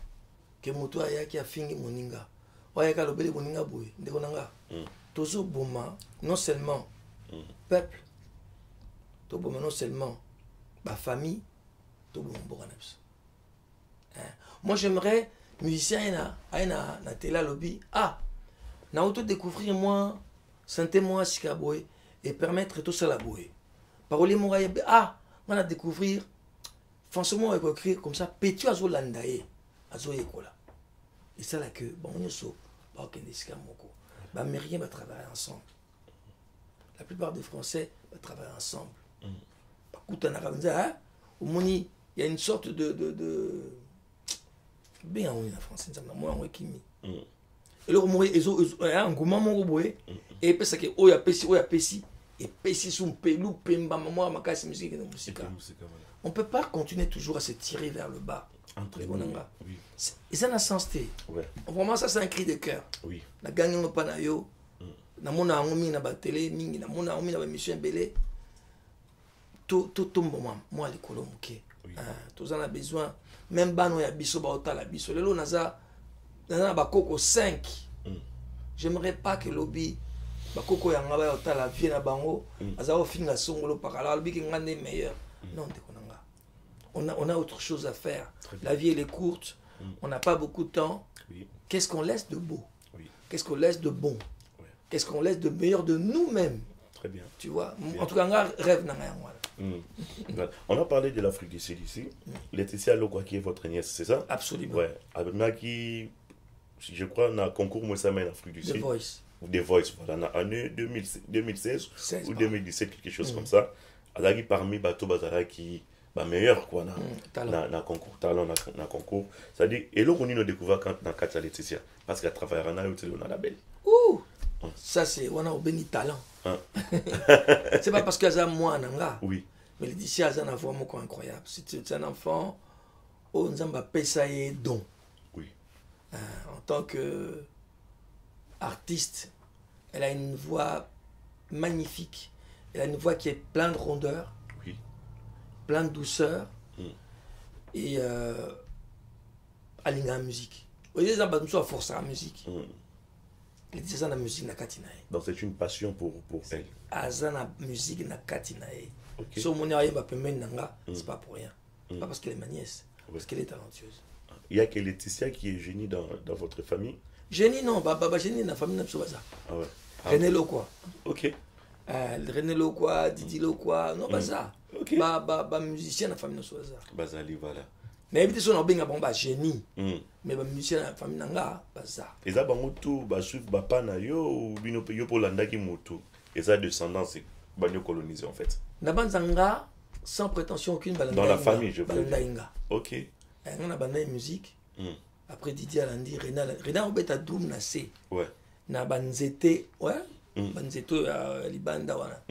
que moto ayaki afingi moninga. Oyaka lobele moninga boy. Ndeko nanga. Tozo boma, non seulement peuple, to boma non seulement ma famille, tout le monde. Moi j'aimerais musicien na télé lobby na auto découvrir moi santé moi sikaboy et permettre tout ça la boy parole moi on a découvrir franchement écrire comme ça petit azo landaye azo yekola et ça là que bon nyoso ba okende sika moko ba américain va travailler ensemble, la plupart des français va travailler ensemble. Il y a une sorte de bien en français moi en kimi et le moi ils ont un gourmand mon boy et parce que oya pesi et pessi sum pelou pemba moi makasi musique de musique. On peut pas continuer toujours à se tirer vers le bas. Oui. Et ça n'a sens té. Ouais. Vraiment ça c'est un cri de cœur. Oui. Na gagné no pa na yo. Na mona ngomi na ba télé mingi na mona ngomi na ba émission belé. Tout tombe moi les kolo muké. Tous en a besoin même bano ya biso ba otala biso. Lelo naza ba koko 5. J'aimerais pas que lobby bakoko yanga ba otala vie na bango azao finga songolo pakala lobby ki ngane meilleur. Non dékonanga. On a autre chose à faire. La vie elle est courte. On n'a pas beaucoup de temps. Oui. Qu'est-ce qu'on laisse de beau? Oui. Qu'est-ce qu'on laisse de bon? Oui. Qu'est-ce qu'on laisse de meilleur de nous-mêmes? Très bien. Tu vois. Bien. En tout cas, on rêve dans la Voilà. On a parlé de l'Afrique du Sud ici. Laetitia Lokwa qui est votre nièce, c'est ça? Absolument. Ouais. Avec qui, je crois, on a un concours moi ça en Afrique du The Sud. Voice. The Voice, voilà, en année 2016 16, ou 2017, quelque chose comme ça. Alagi parmi Bato Bazara qui bah meilleur quoi na concours talent na concours. C'est-à-dire et là on a découvert quand dans Katia Laetitia parce qu'elle travaille à on a la belle. Ouh. Ça c'est on a béni talent. C'est pas parce qu'elle a moi nanga. Oui. Mais Laetitia a un enfant incroyable. C'est un enfant on nzamba pesa ye don. Oui. En tant que artiste, elle a une voix magnifique. Elle a une voix qui est pleine de rondeur, oui, plein de douceur et alinga musique. Au lieu de forcer la musique, elle dit ça la musique na katinae. Donc c'est une passion pour elle. Azana musique na katinae. Okay. Si on a pas permis nanga, c'est pas pour rien. Pas parce qu'elle est ma nièce, parce qu'elle est talentueuse. Il y a que Laetitia qui est génie dans votre famille. Génie non, baba génie na famille na ça. Ah ouais. René Lokwa. OK. René Lokwa, Didi Lokwa, non pas ça. OK. Ba musicien na famille na ça. Bazali voilà. Mais éviter son benga bon ba génie. Mais ba musicien na famille nanga pas ça. Et ça bango tout ba suivre papa na yo ou bino yo polanda ki moto. Et ça descendance c'est banyo colonisé en fait. Na banzanga sans prétention aucune balanda. Dans la famille je balanda inga. OK. On a bandé musique. Après Didi Alandi Rena obeta drum na C. Ouais. Na banzete ouais. Banzeto libanda wana.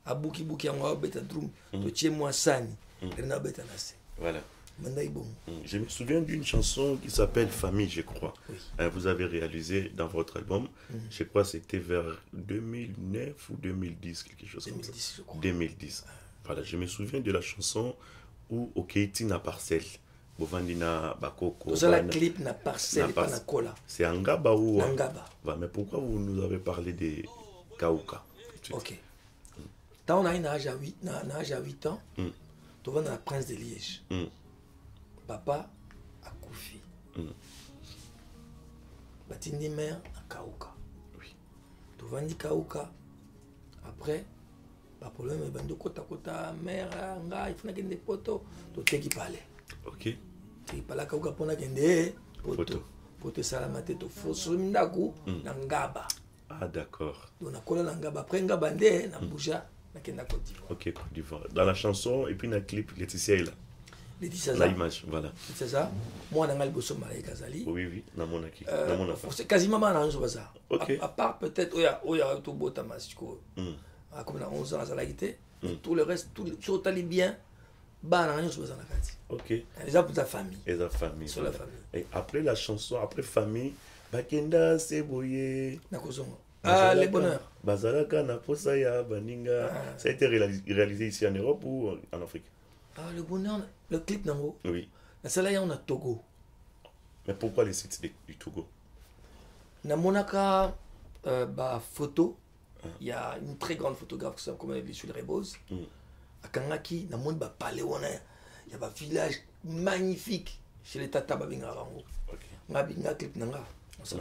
Abuki buki yango obeta drum. To tie moi sani. Rena obeta na C. Voilà. Bon. Je me souviens d'une chanson qui s'appelle Famille, je crois. Oui. Vous avez réalisé dans votre album. Je crois que c'était vers 2009 ou 2010, quelque chose 2010, comme ça. je crois. 2010. Voilà, je me souviens de la chanson où Okeiti na parcelle. Bovandina Bakoko. C'est la clip na parcelle pas na cola. C'est Angaba ou Angaba. Mais pourquoi vous nous avez parlé de Kauka? Ok. Quand on a une âge à 8 ans, tu vas dans la Prince de Liège. Papa a Koufi. Batindi mère à Kauka. Oui. Tu vas dans Kauka. Après, le problème est que kota mère, il faut que des potos. Tu t'es qui parle. Ok. Tu parles à Kauka pour que poto. Poto salamate to fosso mindaku na Ngaba. Ah d'accord. Donc na kola na Ngaba. Après Ngaba ndé na bouja na kenda Côte d'Ivoire. Ok, Côte d'Ivoire. Dans la chanson et puis dans le clip, Laetitia est là. Laetitia la image, voilà. C'est ça. Moi, on a le bosso Malaika Zali. Oui, oui, dans mon acquis. C'est quasiment mal dans le ça. Ok. À part peut-être, il y a tout beau tamasco. Comme on a 11 ans à la guité. Tout le reste, tout le bien. Ok. Les gens pour ta famille. Et la famille. Sur la famille. Et après la chanson, après famille, Bakenda Seboye. Ah, les bonheurs. Bazalaka Naposaya, Baninga. Ça a été réalisé ici en Europe ou en Afrique? Ah, le bonheur, le clip Nango. Oui. Là, on a Togo. Mais pourquoi les sites du Togo? Na Monaka, photo. Il y a une très grande photographe qui comme on a vu sur les Rebos. À Kangaki, na Mon Palais, il y a un village magnifique chez les Tata Babinga Rango. Ok. Babinga clip Nanga. Tu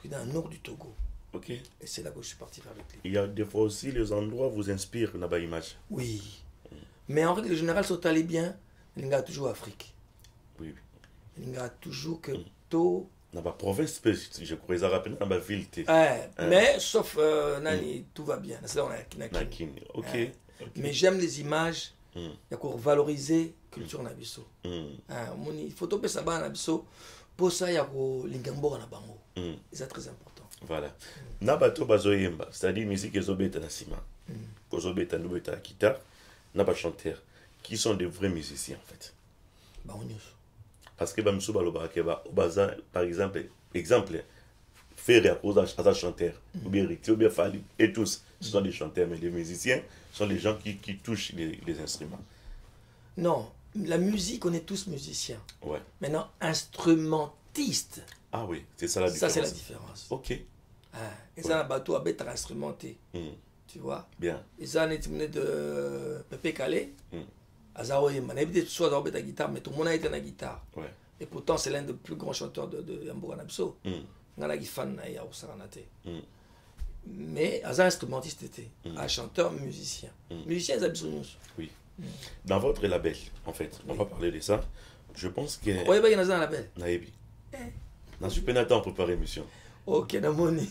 es dans le nord du Togo. Ok. Et c'est là que je suis parti faire le clip. Il y a des fois aussi les endroits vous inspirent dans la image. Oui. Mais en règle générale, sur Talibien, il y a toujours Afrique. Oui. Il y a toujours que tout. Dans la province, je crois qu'ils ont rappelé dans la ville. Mais sauf Nani, tout va bien. C'est là on a Nakin. Ok. Mais j'aime les images. Il y a pour valoriser la culture Nabiso. Il faut topper ça dans Nabiso. Pour ça, il y a pour Lingambo na Bango. C'est très important. Voilà. Nabato bazoyemba, c'est-à-dire musique ezobeta na sima. Kozobeta nobeta la guitare, naba chanteur qui sont des vrais musiciens en fait. Bah on y est. Parce que bamso baloba keba obaza par exemple faire à cause à chanteur ou bien Riti ou bien Fali et tous ce sont des chanteurs mais les musiciens sont les gens qui touchent les instruments. Non, la musique on est tous musiciens. Ouais. Maintenant instrumentistes. Ah oui, c'est ça la différence. Ça c'est la différence. OK. Et ça, un bateau à bête instrumenté. Tu vois? Bien. Et ça, on est de Pépé Calais. Azao Yema. On a habité soit dans la guitare, mais tout le monde a été dans la guitare. Ouais. Et pourtant, c'est l'un des plus grands chanteurs de Yamboura Nabso. On a fan à Saranate. Mais Azao instrumentiste était. Un chanteur, musicien. Musicien, ils habitent. Oui. Dans votre label, en fait, on va parler de ça. Je pense que. Oui, il y a un label. Naebi. Dans ce pénatant pour préparer l'émission. Ok, namoni.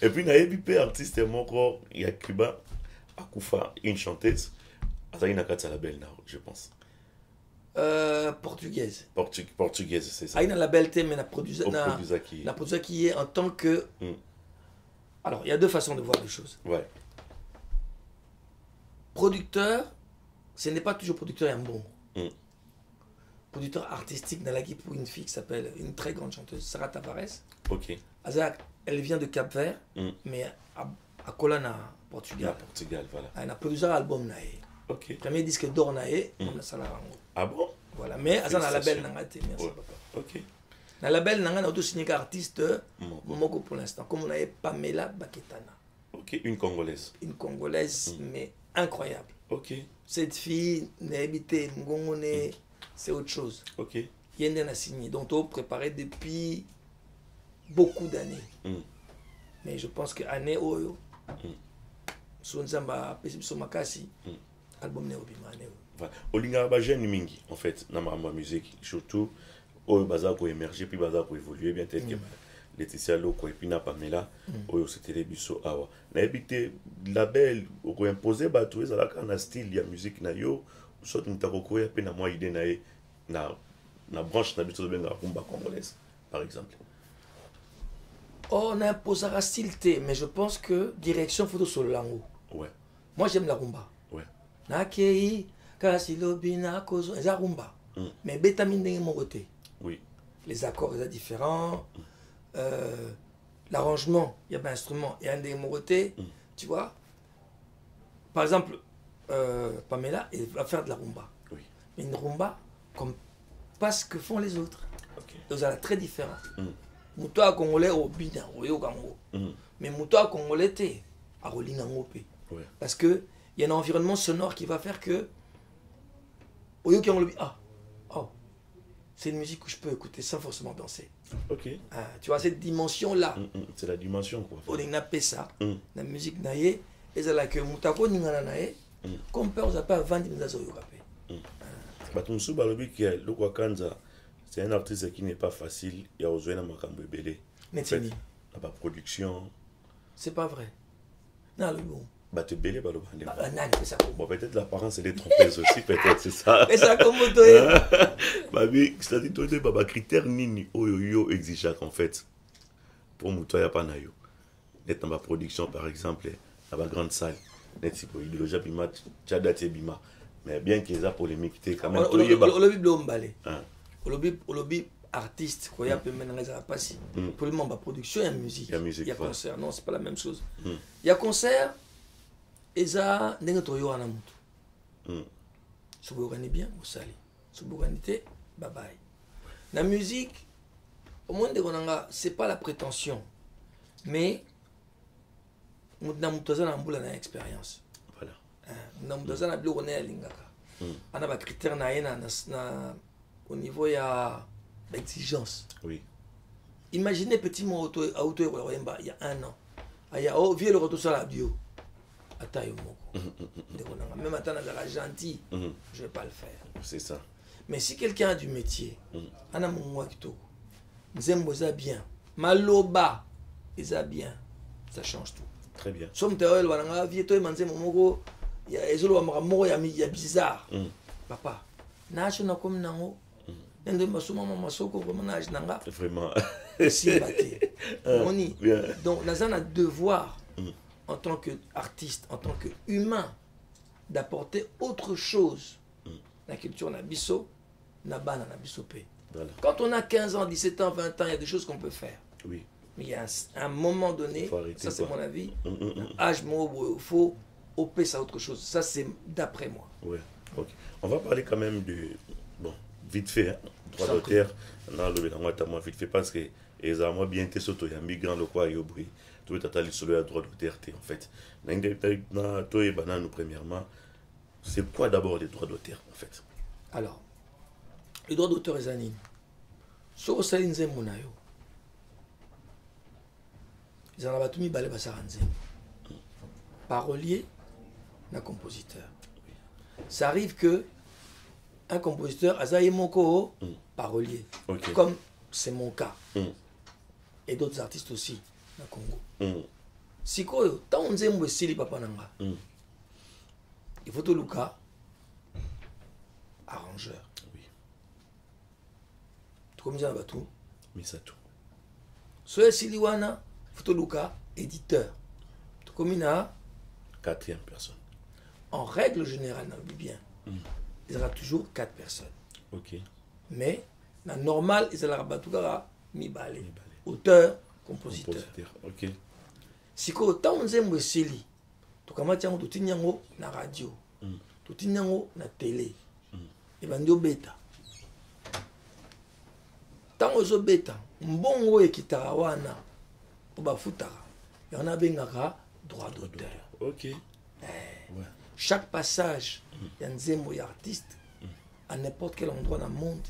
Et puis naebi pe artiste moko ya Cuba akufa une chanteuse azali na kati ya label na je pense. Portugaise. Portugaise, c'est ça. Il y a un label mais la producer qui est en tant que. Alors, il y a deux façons de voir les choses. Ouais. Producteur, ce n'est pas toujours producteur et un bon. Producteur artistique dans la guide pour une fille qui s'appelle une très grande chanteuse, Sarah Tavares. Ok. Azak, elle vient de Cap-Vert, mais à Colana, Portugal. Portugal, voilà. Elle a produit un album naé. Ok. Premier disque d'or naé, on a ça là. Ah bon? Voilà, mais Azak a la label nangate, merci papa. Ok. La label nangate a aussi signé artiste Momoko pour l'instant, comme on avait Pamela Baketana. Ok, une Congolaise. Une Congolaise, mais incroyable. Ok. Cette fille n'a habité Ngongone. C'est autre chose. Ok. Yenden a signé. Donc, on préparé depuis beaucoup d'années. Mais je pense que année Oyo, Sonzamba, Pesibiso Makasi, album Neobima. Olinga Bajen Mingi, en fait, dans ma musique, surtout, Oyo Baza ko émerger, puis Baza ko évoluer, bien tel que Laetitia Loko et puis na Pamela, Oyo c'était les biso awa. Na habité label, ko imposer bateau, ça là quand na style, ya musique na yo. Soit nous t'avons créé peine à moi idée na branche d'habitude de la rumba congolaise par exemple. On imposera style T, mais je pense que direction photo sur le lango. Ouais. Moi j'aime la rumba. Ouais. Nakei kasilobina kozo la rumba. Mais bétamine de mon côté. Oui. Les accords sont différents. L'arrangement, il y a un instrument, il y a un de mon côté. Tu vois. Par exemple. Pamela, elle va faire de la rumba. Oui. Mais une rumba comme pas ce que font les autres. Okay. Donc ça est très différent. Moutoua congolais au bina, au yogango. Mais moutoua congolais t'es à rolingango pe. Parce que il y a un environnement sonore qui va faire que au yogango c'est une musique que je peux écouter sans forcément danser. Ok. Tu vois cette dimension là. C'est la dimension quoi. On a appelé ça. La musique naïe et c'est là que moutako ningana naïe. Comme peur, on n'a pas vendu dans les Batumsu Balobi qui est le Kwakanza, c'est un artiste qui n'est pas facile. Il y a besoin de Makambo Belé. Mais c'est la production. C'est pas vrai. Non, le bon. Bah, tu belé, bah, le bon, peut-être l'apparence, elle est trompeuse aussi, peut-être, c'est ça. Mais ça, comme toi. Bah, oui, c'est-à-dire, toi, bah, critère nini, oyo, exigeant, en fait. Pour moi, il n'y a pas nayo. Net dans ma production, par exemple, dans ma grande salle. Net si pour idéologie bima tchada bima mais bien qu'ils aient polémique quand même le lobby artiste quoi y a peut maintenant les pas si pour le moment production et musique il y a concert non c'est pas la même chose il y a concert et ça ndenge to yo ana mutu so vous gagnez bien vous salez so vous gagnez bye bye la musique au monde de konanga c'est pas la prétention mais na mutoza na mbula na expérience voilà na mutoza na bilo na lingaka ana ba critère na yena na au niveau ya l'exigence. Oui. Imaginez petit mon auto il y a 1 an aya oh vieux le retour sur la bio atayo moko même attendre la gentil je vais pas le faire c'est ça mais si quelqu'un a du métier ana mwa kitoko nzembo za bien maloba eza bien ça change tout. Très bien. Somme théorie, on vie toi manze momoko ya ezolo wa moko ya bizarre. Papa. Nacho na comme nango nende masoma masoko vraiment âge nanga Vraiment. simbaté. Moni. Bien. Donc nous avons un devoir en tant qu'artiste, en tant qu'humain, d'apporter autre chose. La culture na biso, na bana na biso pe. Voilà. Quand on a 15 ans, 17 ans, 20 ans, il y a des choses qu'on peut faire. Oui. Mais il y a un moment donné, Faut arrêter, ça c'est quoi. mon avis, âge, il faut opérer ça autre chose. Ça c'est d'après moi. Ouais. Ok. On va parler quand même de. Bon, vite fait, hein, droit Sans d'auteur. Non, le moi vite fait parce que les moi bien été soto ya migrant le quoi yo bruit. Tout est atali sur le droit d'auteur en fait. Na toi et banane premièrement. C'est quoi d'abord les droits d'auteur en fait? Alors, les droits d'auteur et anines. So osali nzembo na yo. Ils en ont battu balé basara nzembo. Parolier, na compositeur. Ça arrive que un compositeur azaye moko parolier. Ok. Comme c'est mon cas. Et d'autres artistes aussi na Congo. Sikoyo, tant nzembo esili papa nanga. Il faut tout Luka arrangeur. Oui. Tu comme ça batou. Misato. Soye Siliwana, Photo Luka, éditeur. Tu comme na Quatrième personne. en règle générale, dans le bien, il y aura toujours 4 personnes. Ok. Mais, la normale, il y aura Batougara, Mibale. Auteur, compositeur. Ok. Si ko tant on aime Sili, tu comme tiens, tu tiens na radio, tu tiens na télé, et ben dio bêta. Tant on bêta, mbongo e kitarawana, pour bafutara, il y en a bengaka droit d'auteur. Ok. Ouais. Chaque passage, il y a un nzembo et artiste à n'importe quel endroit dans le monde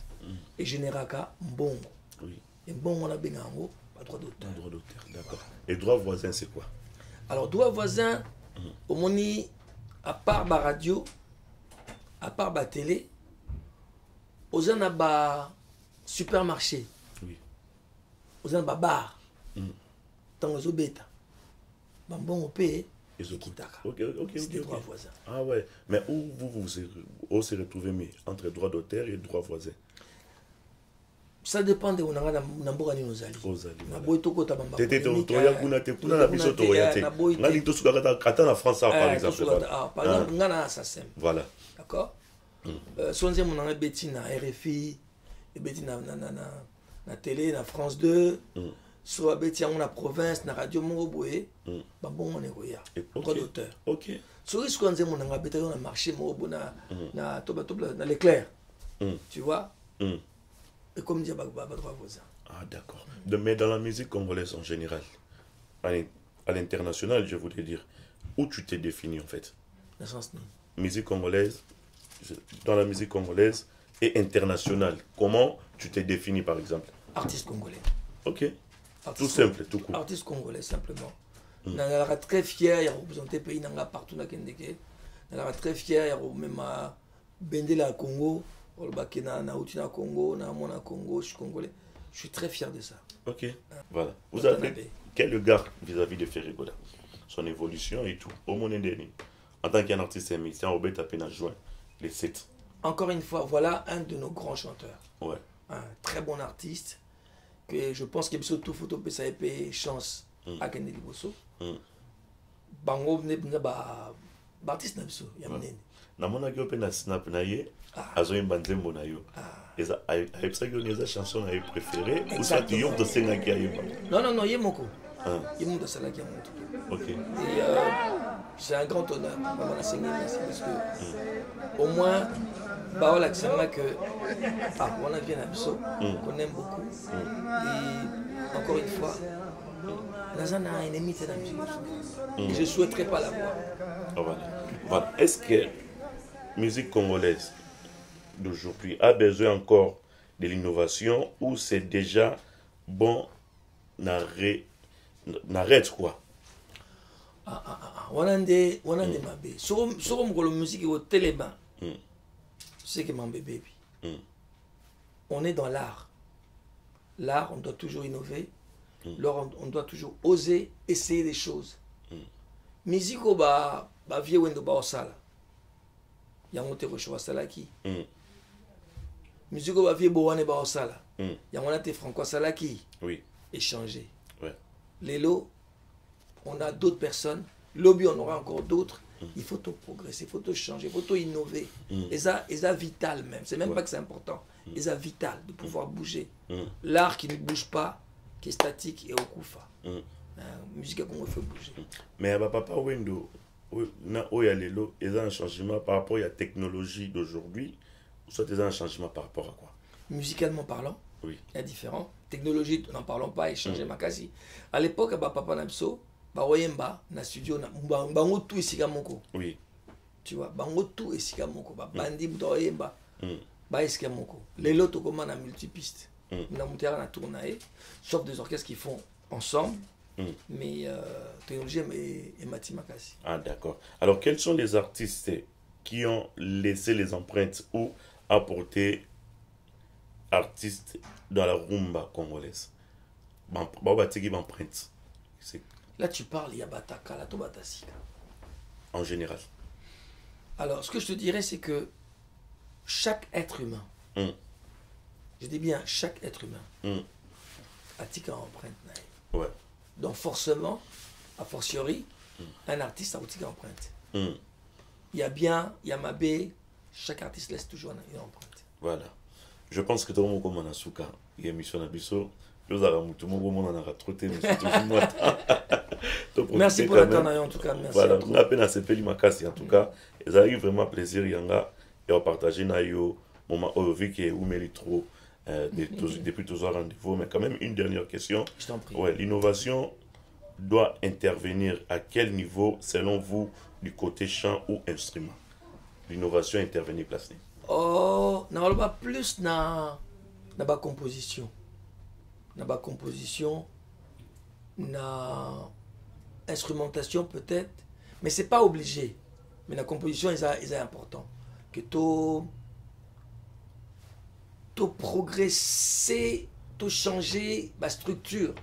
et généraka mbongo. Oui. Et mbongo on a bengango, pas droit d'auteur. Droit d'auteur, d'accord. Et droit voisin, c'est quoi? Alors droit voisin, au moni, à part la radio, à part la télé, aux en a ba supermarché, Oui. aux en a ba bar, dans les obéta, mbongo paye. Ok. C'est des droits voisins. Ah ouais. Mais où vous se retrouvez mais entre droit d'auteur et droit voisin? Ça dépend de où on a n'importe où nous allons. Na boy toko ta bamba. Tete toya kuna te kuna na biso to ya te. Na li to suka kata na France par exemple. Par exemple ngana assassin. Voilà. D'accord? Sonze mon na beti na RFI, et beti na télé na France 2. Soit beti na province na radio Mongo Boye. Ba bon on est roya. Droit d'auteur. OK. So risque nze mon na beti na marché Mongo na toba na l'éclair. Tu vois? Et comme dit droit voisin. Ah d'accord. Mais dans la musique congolaise en général, à l'international, je voudrais dire, où tu t'es défini en fait? Dans le sens musique congolaise, dans la musique congolaise et internationale, comment tu t'es défini par exemple? Artiste congolais. Ok. Tout simple, tout court. Artiste congolais simplement. Je suis très fier de représenter le pays partout dans le pays. Je suis très fier de même bender la Congo. Na Congo, na Mona Congo, je suis congolais. Je suis très fier de ça. Ok, voilà. Vous avez quel regard vis-à-vis de Ferregola? Son évolution et tout. Au monde dernier, en tant qu'artiste et musicien, Robert a peine à joindre les 7. Encore une fois, voilà un de nos grands chanteurs. Ouais. Un très bon artiste. Que je pense qu'il y a tout photo peut ça épée chance à Kennedy Bosso. Bango artiste na biso ya mnene. Na mona ki open na snap na ye. Azo imbanzembo na yo. Eza ayebisa ki eza chanson na ye préférée ou ça tu yom to senga ki ayeba. Non, ye moko. Ye moko sala ki amoto. OK. Et c'est un grand honneur maman la senga parce que au moins baola kisanga que on a bien abso qu'on aime beaucoup. Et encore une fois Lazana a un ennemi dans la musique. Je ne souhaiterais pas l'avoir. Voilà. Est-ce que la musique congolaise d'aujourd'hui a besoin encore de l'innovation ou c'est déjà bon, n'arrête quoi? Wanande mabe. Sur la musique au téléban. C'est que mon bébé. On est dans l'art. L'art, on doit toujours innover. L'art, on doit toujours oser essayer des choses. Musique ba vieux wendo ba osala. Ya monte ko chowa sala ki. musique va vie boane ba osala ya mona te Franco Salaki Oui. échanger Ouais. Lélo on a d'autres personnes lobby on aura encore d'autres il faut tout progresser il faut tout changer il faut tout innover et ça vital même c'est même pas que c'est important et ça vital de pouvoir bouger l'art qui ne bouge pas qui est statique et au kufa musique qu'on fait bouger mais papa Wendo na oya lelo et un changement par rapport à la technologie d'aujourd'hui soit un changement par rapport à quoi musicalement parlant oui il y a différents technologies n'en parlons pas échanger makasi à l'époque papa Namso ba oyemba na studio na bango tout esika moko oui tu vois bango tout esika moko ba bandi muto oyemba ba esika moko lelo to comme na multipiste na mutera na tourner sauf des orchestres qui font ensemble mais technologie et Matimakasi. Ah d'accord. Alors quels sont les artistes qui ont laissé les empreintes ou apporté artistes dans la rumba congolaise? Là tu parles, il y a Bataka, la Tobatasika. En général. Alors ce que je te dirais c'est que chaque être humain, je dis bien chaque être humain, a tika empreinte. Ouais. Donc forcément, a fortiori, un artiste a une empreinte. Il y a bien, il y a Mabé, chaque artiste laisse toujours une empreinte. Voilà. Je pense que tout le monde comme Manasuka, il y a émission Nabiso, nous avons tout le monde a trotté, merci pour l'attente en tout cas. Merci. Voilà, on a peine à se faire Makasi en tout cas. Et ça arrive vraiment plaisir, Yanga, et on partage Nayo, moment vu que vous méritez trop. Depuis toujours rendez-vous, mais quand même une dernière question. Je t'en prie. Ouais, l'innovation doit intervenir à quel niveau selon vous du côté chant ou instrument? L'innovation intervenir place. Oh, non, pas plus na ba composition. Na ba composition, na instrumentation peut-être, mais c'est pas obligé. Mais la composition est important. Que tout progresser, tout changer la structure.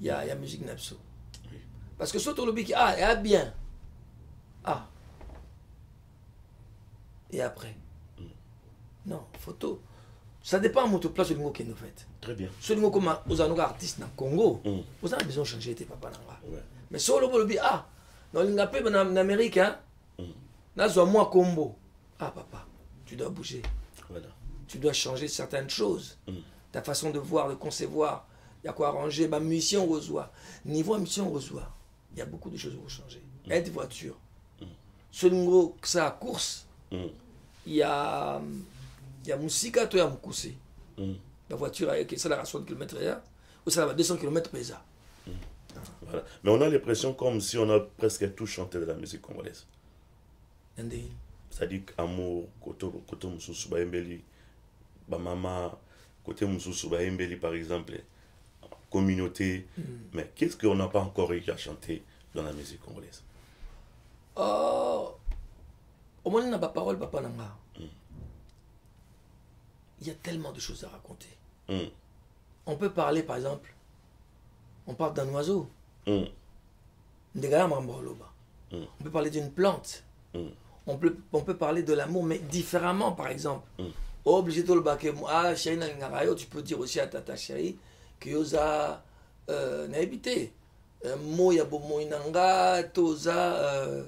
Il y a musique Napso. Oui. Parce que surtout le bic, il y a bien. Ah. Et après. Non, photo. Ça dépend de votre place de l'ungo qui nous fait. Très bien. Ce l'ungo comme aux artistes dans le Congo, vous avez besoin de changer tes papas. Mais sur le bic, dans l'ingapé en Amérique, dans moi combo. Ah papa, tu dois bouger. Voilà. Tu dois changer certaines choses. Ta façon de voir, de concevoir. Il y a quoi arranger. Ma mission reçoit. Niveau mission reçoit. Il y a beaucoup de choses à changer. Aide voiture. Ce niveau que ça course, il y a musique, toi, il y a Moukoussi. La voiture, ça la 60 km ou ça va 200 km par heure. Voilà. Mais on a l'impression comme si on a presque tout chanté de la musique congolaise. C'est-à-dire amour, côté Moussou Baembeli, Bamama, côté Moussou Baembeli par exemple, communauté. Mais qu'est-ce qu'on n'a pas encore eu à chanter dans la musique congolaise? Oh, au moins on n'a pas parole, papa Nanga. Il y a tellement de choses à raconter. On peut parler par exemple, on parle d'un oiseau. On peut parler d'une plante. On peut parler de l'amour, mais différemment, par exemple. Obligé de le baquer. Ah, chérie, tu peux dire aussi à ta chérie que yosa n'a habité. Moya bomo inanga, toza.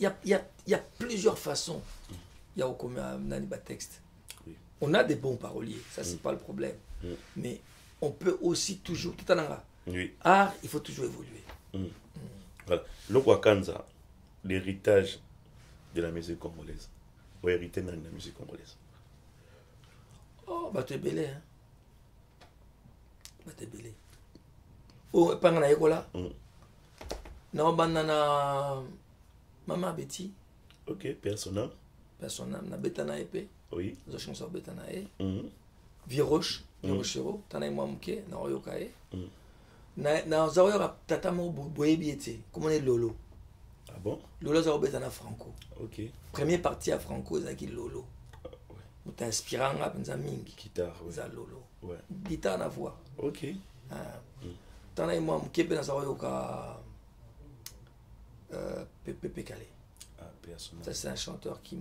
Il y a plusieurs façons. Il y a au naniba texte. On a des bons paroliers, ça c'est pas le problème. Mais on peut aussi toujours. Tout à art, il faut toujours évoluer. Voilà. Le Wakanza, l'héritage de la musique congolaise. Ou hériter de la musique congolaise. Oh, bah t'es belé, hein. Bah t'es belé. Oh, pas na écola. Non, banana. Maman Betty. Ok, personnel. Personnel, na betana épée. Oui. Nous avons betana épée. Viroche, Virochero, tana moi mouké, na oyokae. Na zaoyora tata mo boyebiete. Comment est Lolo? Ah bon? Lolo zaobetana Franco. Ok. Première partie à Franco, zaki Lolo. Ouais. T'es inspirant à penser mingi. Guitare, ouais. Ça Lolo. Ouais. Guitare na voix. Ok. Tana moi mouké ben zaoyoka Pepe Calais. Ah, personnel. Ça c'est un chanteur qui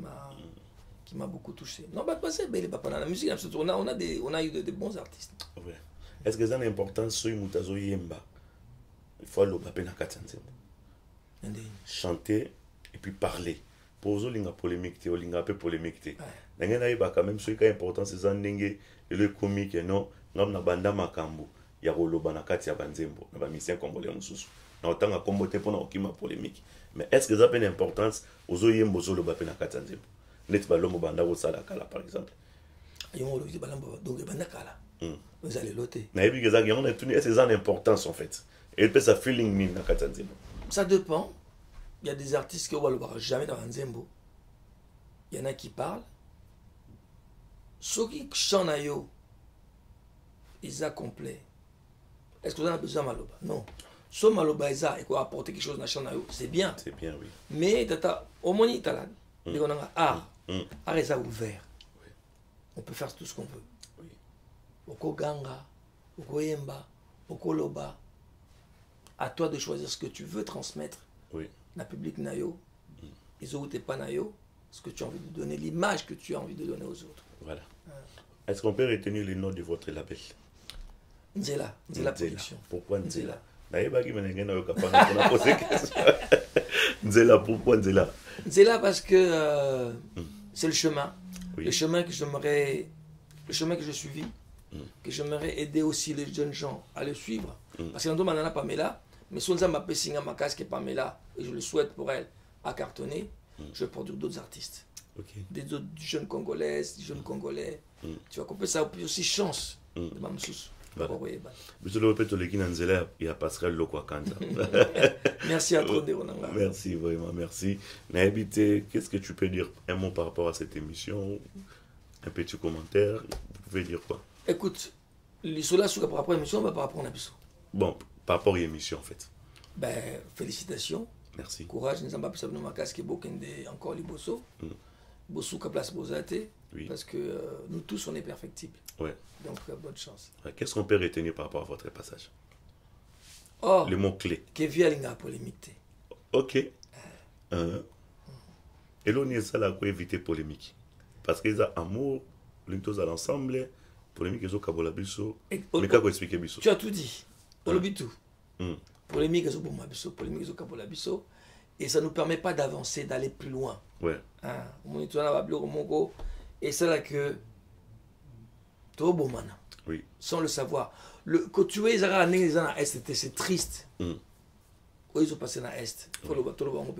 qui m'a beaucoup touché. Non, bah, c'est belle, papa, dans la musique, on a eu de bons artistes. Ouais. Est-ce que ça a une importance sur Moutazo Yemba? Il faut aller au Bapé Nakatanzembo. Chanter et puis parler. Pour eux, il y a polémique, il y a un peu polémique. Il y a quand même ce qui est important, c'est le comique, non, non, na banda makambo, ya roloba na kati ya banzembo, na ba misien congolais mususu. Na otanga kombote pona okima polémique. Mais est-ce que ça a une importance aux oyembo zo le bapé na kati ya nzembo? Net balomo banda ko sala kala par exemple. Yo lo di balambo donc banda kala. Vous allez loter. Na ebi que ça on a tenu est-ce que ça a une importance en fait? Et peut ça feeling min na kati ya nzembo. Ça dépend. Il y a des artistes qui ne vont jamais dans Nzembo. Il y en a qui parlent. Ceux qui chantent, ils sont complets. Est-ce que vous en avez besoin de Maloba? Non. Ceux qui Maloba, ils ont apporté quelque chose dans le c'est bien. C'est bien, oui. Mais au moins, il y a art. Art est ouvert. Oui. On peut faire tout ce qu'on veut. Oui. Oko Ganga, Oko Yemba, Oko Loba. À toi de choisir ce que tu veux transmettre. Oui. La public nayo, ils ont pas nayo, ce que tu as envie de donner, l'image que tu as envie de donner aux autres. Voilà. Est-ce qu'on peut retenir le nom de votre label? Nzela, Nzela Production. Pourquoi Nzela? Nzela, pourquoi Nzela? Nzela parce que c'est le chemin. Oui. Le chemin que j'ai suivi, que j'aimerais aider aussi les jeunes gens à le suivre. Parce que nous avons Pamela, mais si on a ma casque et Pamela, et je le souhaite pour elle, à cartonner, je vais produire d'autres artistes. Okay. Des autres jeunes Congolaises, des jeunes Congolais. Tu vois, qu'on peut ça aussi chance de ma moussous. Monsieur le répète, il y a Pascal Lokwakanza. Merci à toi, merci, vraiment, merci. Naïbité, qu'est-ce que tu peux dire un mot par rapport à cette émission? Un petit commentaire, vous pouvez dire quoi? Écoute, les solas par rapport à l'émission, par rapport à l'émission. Bon, par rapport à l'émission en fait. Ben, félicitations. Merci. Courage, nous avons pas ma casque et encore les bosso. Bosso qui place Bozate. Oui. Parce que nous tous, on est perfectibles. Ouais. Donc, bonne chance. Ouais. Qu'est-ce qu'on peut retenir par rapport à votre passage? Oh, le mot-clé. Kevin Alinga polémique. Ok. Et là, on est ça là pour éviter polémique. Parce qu'ils ont amour, l'untos à l'ensemble, polémique, ils ont kabola biso. Mais comment expliquer biso? Tu as tout dit. On le dit tout. Polémique, ils ont bomba biso, polémique, ils ont kabola biso. Et ça ne nous permet pas d'avancer, d'aller plus loin. Ouais. Et c'est là que oui. Sans le savoir. Quand tu es à Est, c'est triste. Ils ont passé dans l'Est.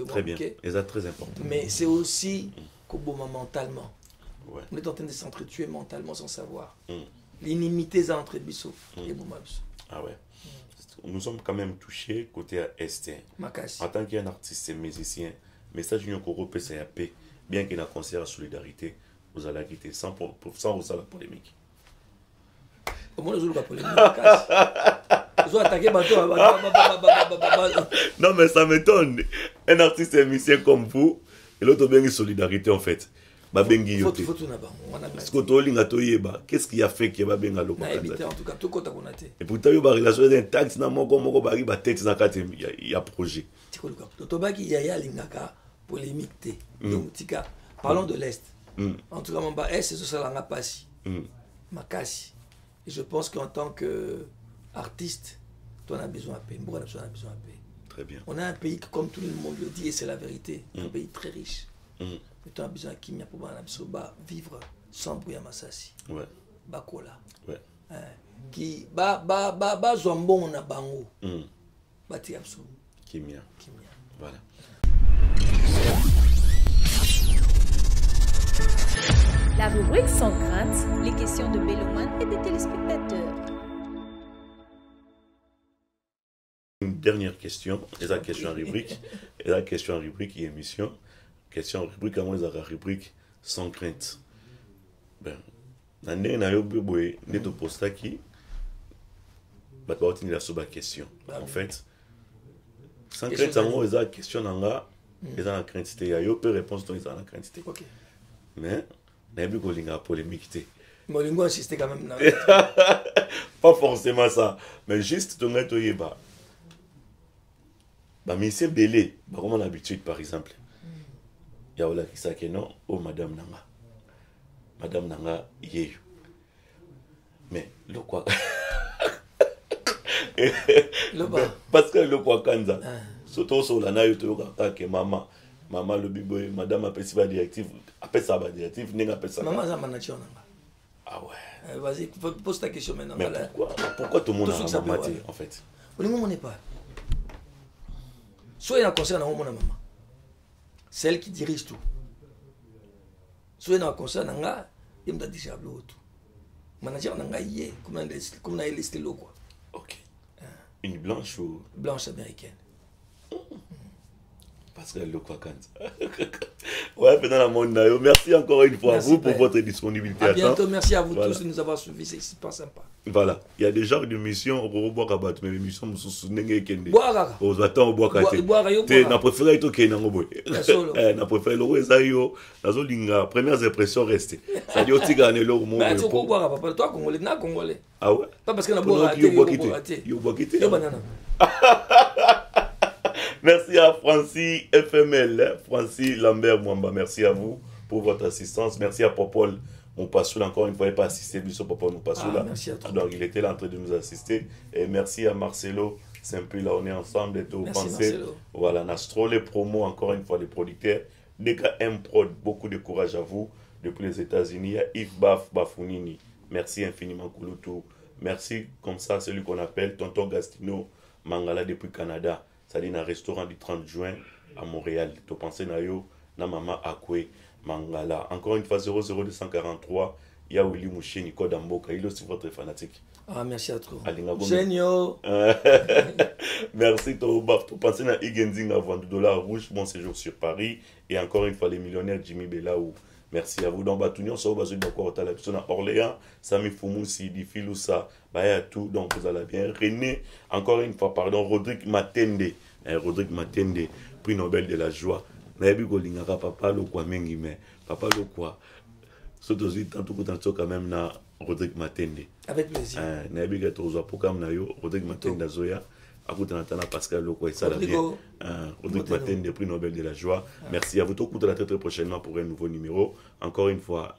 Très bien. Et c'est très important. Mais c'est aussi mentalement. Ouais. On est en train de s'entretuer mentalement sans savoir. L'inimité entre Bissot et Boumabis. Ah ouais. Nous sommes quand même touchés côté Est. En tant qu'un artiste et musicien, message Union Koro PCAP, bien qu'il y ait un concert à solidarité, vous allez quitter sans la polémique. Comment nous avons la polémique? Non, mais ça m'étonne. Un artiste et musicien comme vous, et l'autre bien une solidarité en fait. Qu'est-ce qui a fait qu'il y a bien et pourtant il y a une relation intacte il y a projet. Parlons de l'Est. En tout cas, mon bas Est, c'est ça la passe. Makasi. Et je pense qu'en tant qu'artiste, on a besoin de paix. Très bien. On a un pays que, comme tout le monde le dit, et c'est la vérité, un pays très riche. Mais on a besoin de vivre sans bruit à Massassi. Ouais. Bakola. Ouais. Qui zombon na bango. Bati abso. Kimia. Voilà. La rubrique sans crainte, les questions de Mélomanes et des téléspectateurs. Une dernière question, et la question en rubrique, et la question en rubrique et émission. Question en rubrique, comment ils ont la rubrique sans crainte. Ben, l'année n'a eu bébé, n'est au posta qui, bah tu vas tenir la soba question. En fait, sans crainte, en gros, ils ont la question nanga, ils ont la crainte, il y a eu peu de réponses, donc ils ont la crainte. Mais n'a eu pas polémique. Molingo insistait quand même. Pas forcément ça, mais juste ton gars toyeba. Bah mais c'est belé, bah comme on a l'habitude par exemple. Il y a là qui ça que non, oh madame nanga. Madame Nanga Yeyo. Mais le quoi parce que le quoi kanza surtout sur la naïve que maman le biboy madame appelle ça directive appelle ça directive n'est appelle ça maman ça manager nanga. Ah ouais vas-y pose ta question maintenant. Mais pourquoi tout le monde a maman en fait on ne connaît pas soit il y a un conseil dans mon maman c'est elle qui dirige tout soit il y a un conseil nanga il me dit déjà tout manager nanga yé comme on a listé l'eau quoi. Ok. Une blanche ou blanche américaine. Parce que le quoi quand ouais pendant la monde merci encore une fois à vous pour votre disponibilité. À bientôt, merci à vous tous de nous avoir suivis, c'est super sympa. Voilà, il y a des genres d'émissions au bois kabat mais l'émission me souvenez kende. Bois aux attend au bois kate. Tu n'a préféré to kena ngoboy. Na préféré le ezayo nazo linga premières impressions restées. Ça dit oti gagner le mot. Mais tu peux boire papa toi congolais na congolais. Ah ouais. Pas parce que na bois raté. Yo bois quitter. Yo banana. Merci à Francis FML, Francis Lambert Mwamba, merci à vous pour votre assistance. Merci à Popol Moupassoul, encore une fois, il n'a pas assisté, Popol Moupassoul. Merci à toi. Donc il était là en train de nous assister. Et merci à Marcelo Saint-Pui, là on est ensemble et tout. Pensez, voilà, Nastro, les promos, encore une fois, les producteurs. Des gars M-Prod, beaucoup de courage à vous. Depuis les États-Unis, il y a Yves Bafounini. Merci infiniment, Kouloutou. Merci, comme ça, celui qu'on appelle Tonton Gastino Mangala depuis Canada. C'est-à-dire dans un restaurant du 30 juin à Montréal. Tu penses à yo, na maman Akwe Mangala. Encore une fois, 00243, il y a Willy Mouché, Nico Damboka. Il est aussi votre fanatique. Ah, merci à toi. Génial. Merci, tu penses à Igenzing avant $2 rouge, bon séjour sur Paris. Et encore une fois, les millionnaires Jimmy Belaou. Merci à vous. Dans Batounion, ça va se dire quoi à Orléans, Sami Foumoussi, Difiloussa, Baya tout, donc vous allez bien. René, encore une fois, pardon, Rodrigue Matende, prix Nobel de la joie. Naebi Golingaka, papa le quoi, mais papa le quoi. Surtout, tant quand même na Rodrigue Matende. Avec plaisir. Naebi Gatozo, pour comme Nayo, Rodrigue Matende Zoya. Pascal Loko et Salavien, Rodrigue Matende, prix Nobel de la joie. Merci à vous. Tout très très prochainement pour un nouveau numéro. Encore une fois,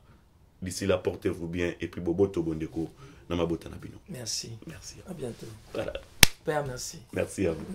d'ici là, portez-vous bien. Et puis, Bobo Tobondeko, Namabota Nabino. Merci. Merci. À bientôt. Voilà. Père, merci. Merci à vous.